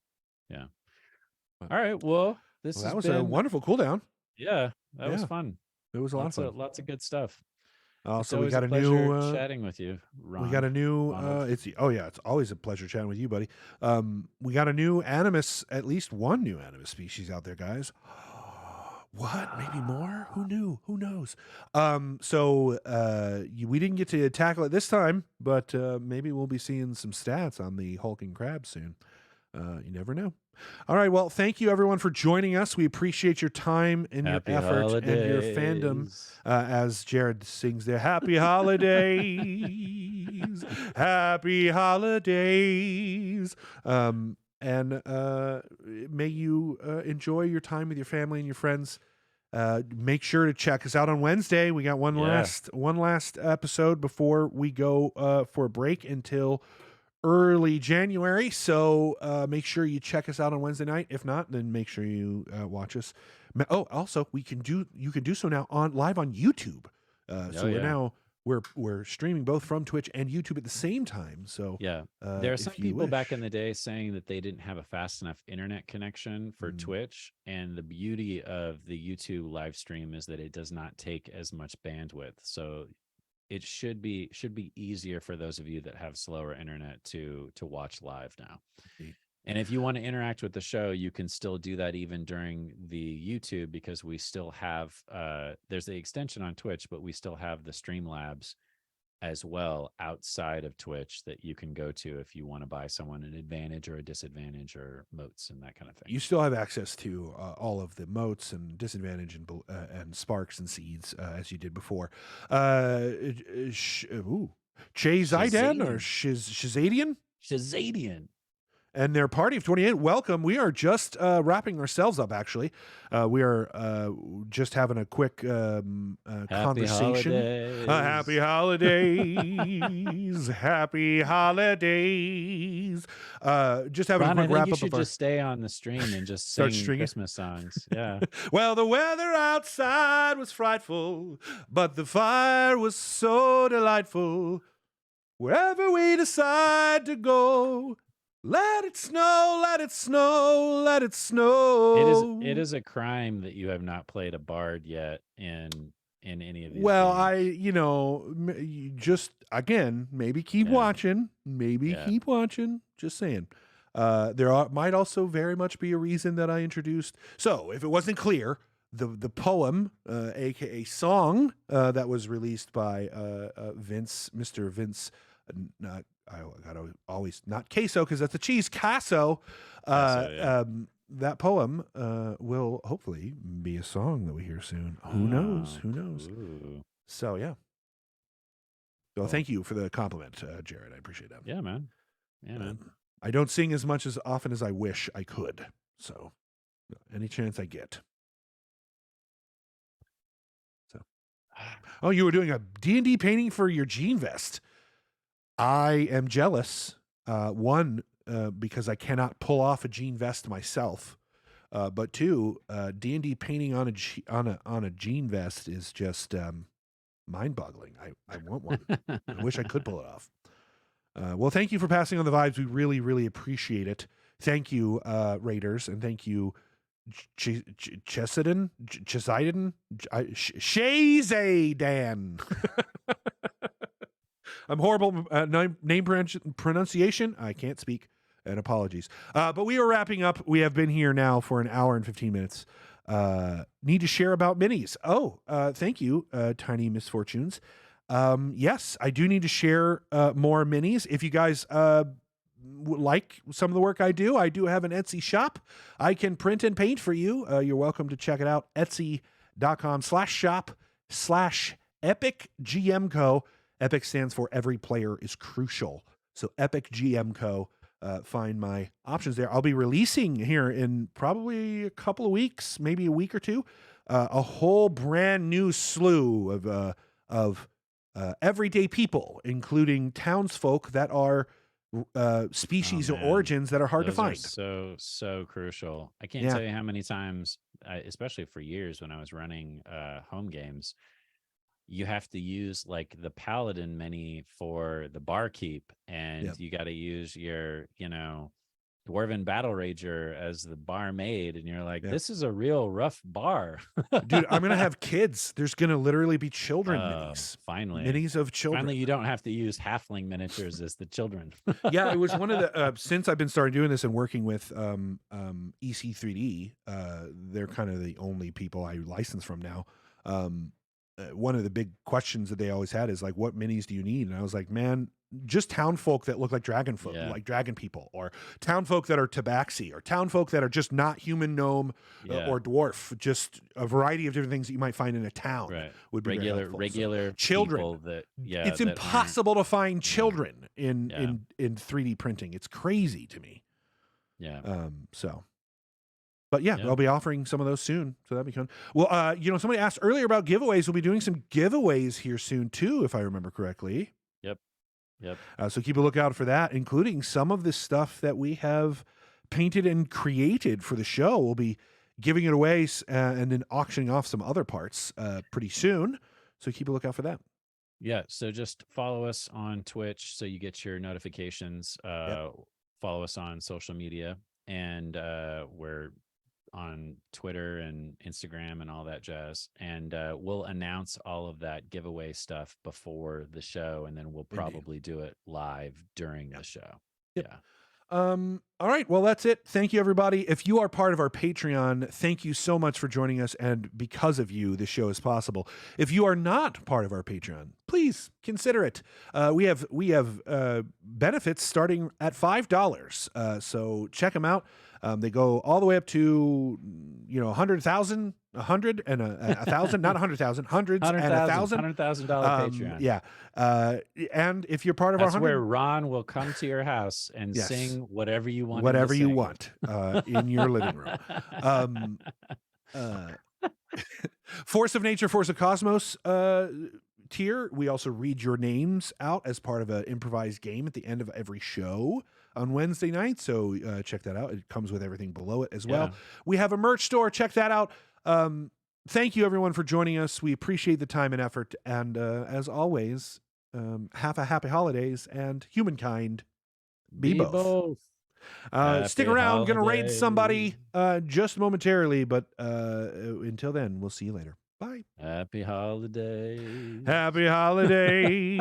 Speaker 2: All right. Well,
Speaker 1: that was a wonderful cooldown.
Speaker 2: Yeah, that was fun.
Speaker 1: It was a lot of fun.
Speaker 2: Lots of good stuff.
Speaker 1: So we got a new
Speaker 2: chatting with you, Ron.
Speaker 1: We got a new it's always a pleasure chatting with you, buddy. We got a new animus, at least one new animus species out there, guys. What? Maybe more? Who knew? Who knows? We didn't get to tackle it this time, but maybe we'll be seeing some stats on the hulking crab soon. You never know. All right. Well, thank you everyone for joining us. We appreciate your time and your effort and your fandom. As Jared sings there, happy holidays, happy holidays. And may you enjoy your time with your family and your friends. Make sure to check us out on Wednesday. We got one last episode before we go for a break until early January. So make sure you check us out on Wednesday night. If not, then make sure you watch us. Oh, also you can do so now live on YouTube. We're streaming both from Twitch and YouTube at the same time. So
Speaker 2: there are some people back in the day saying that they didn't have a fast enough internet connection for Twitch, and the beauty of the YouTube live stream is that it does not take as much bandwidth. So it should be easier for those of you that have slower internet to watch live now. And if you want to interact with the show, you can still do that even during the YouTube, because we still have there's the extension on Twitch, but we still have the Streamlabs as well outside of Twitch that you can go to if you want to buy someone an advantage or a disadvantage or moats and that kind of thing.
Speaker 1: You still have access to all of the moats and disadvantage and sparks and seeds as you did before. Shazaidan or Shazadian?
Speaker 2: Shazadian.
Speaker 1: And their party of 28. Welcome. We are just wrapping ourselves up, actually. We are just having a quick conversation. Happy holidays. Happy holidays. Just having a quick wrap up.
Speaker 2: You should just stay on the stream and just sing Christmas songs. Yeah.
Speaker 1: Well, the weather outside was frightful, but the fire was so delightful. Wherever we decide to go, Let it snow, let it snow, let it snow.
Speaker 2: It is a crime that you have not played a bard yet in any of these
Speaker 1: Well,
Speaker 2: games.
Speaker 1: just again, maybe keep
Speaker 2: Yeah.
Speaker 1: watching. Maybe
Speaker 2: Yeah.
Speaker 1: keep watching. Just saying. Might also very much be a reason that I introduced. So, if it wasn't clear, the poem, aka song, that was released by Mr. Vince, not I gotta always not queso because that's a cheese, Casso.
Speaker 2: Yeah.
Speaker 1: That poem will hopefully be a song that we hear soon. Who knows? Who knows?
Speaker 2: Cool.
Speaker 1: So yeah. Well, thank you for the compliment, Jared. I appreciate that.
Speaker 2: Yeah, man. Yeah, man.
Speaker 1: I don't sing as much as often as I wish I could. So any chance I get. So, oh, you were doing a D&D painting for your jean vest. I am jealous. One, because I cannot pull off a jean vest myself. But two, D&D painting on a jean vest is just mind-boggling. I want one. I wish I could pull it off. Well, thank you for passing on the vibes. We really, really appreciate it. Thank you, Raiders, and thank you, Chesedon, Shazadan. I'm horrible name pronunciation. I can't speak, and apologies. But we are wrapping up. We have been here now for an hour and 15 minutes. Need to share about minis. Oh, thank you, Tiny Misfortunes. Yes, I do need to share more minis. If you guys like some of the work I do have an Etsy shop. I can print and paint for you. You're welcome to check it out. Etsy.com/shop/EpicGMCo. Epic stands for Every Player is Crucial. So Epic GMCo. Find my options there. I'll be releasing here in probably a couple of weeks, maybe a week or two, a whole brand new slew of everyday people, including townsfolk that are species or origins that are hard to find.
Speaker 2: So crucial. I can't tell you how many times, especially for years when I was running home games, you have to use like the paladin mini for the barkeep, and you got to use your, dwarven battle rager as the barmaid, and you're like, this is a real rough bar.
Speaker 1: Dude, I'm gonna have kids. There's gonna literally be children minis.
Speaker 2: Finally,
Speaker 1: minis of children.
Speaker 2: Finally, you don't have to use halfling miniatures as the children.
Speaker 1: Yeah, it was one of the since I've been started doing this and working with EC3D, they're kind of the only people I license from now. One of the big questions that they always had is like, what minis do you need? And I was like, man, just town folk that look like dragon folk, like dragon people, or town folk that are tabaxi, or town folk that are just not human, gnome, or dwarf. Just a variety of different things that you might find in a town would be
Speaker 2: regular
Speaker 1: so, children.
Speaker 2: People that
Speaker 1: it's impossible to find children in 3D printing. It's crazy to me.
Speaker 2: Yeah.
Speaker 1: But I'll be offering some of those soon, so that'd be fun. Well, somebody asked earlier about giveaways. We'll be doing some giveaways here soon too, if I remember correctly.
Speaker 2: Yep.
Speaker 1: So keep a lookout for that, including some of the stuff that we have painted and created for the show. We'll be giving it away and then auctioning off some other parts pretty soon. So keep a lookout for that.
Speaker 2: Yeah. So just follow us on Twitch so you get your notifications. Follow us on social media, and we're on Twitter and Instagram and all that jazz. And we'll announce all of that giveaway stuff before the show, and then we'll probably do it live during the show. Yeah.
Speaker 1: All right. Well, that's it. Thank you, everybody. If you are part of our Patreon, thank you so much for joining us. And because of you, this show is possible. If you are not part of our Patreon, please consider it. We have benefits starting at $5. So check them out. They go all the way up to 100,000, 100 and 1,000, not 100,000, hundreds and 1,000.
Speaker 2: $100,000 Patreon.
Speaker 1: Yeah. And if you're part of
Speaker 2: That's
Speaker 1: our
Speaker 2: where Ron will come to your house and sing whatever you want.
Speaker 1: Whatever you want in your living room. Force of Nature, Force of Cosmos tier. We also read your names out as part of an improvised game at the end of every show on Wednesday night. So check that out. It comes with everything below it as well. We have a merch store. Check that out. Thank you, everyone, for joining us. We appreciate the time and effort. And as always, have a happy holidays, and humankind be both. Stick
Speaker 2: Happy
Speaker 1: around. Gonna raid somebody
Speaker 2: holidays.
Speaker 1: just momentarily, but until then, we'll see you later. Bye.
Speaker 2: Happy holidays.
Speaker 1: Happy holidays.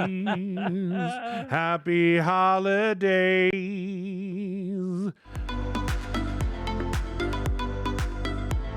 Speaker 1: Happy holidays.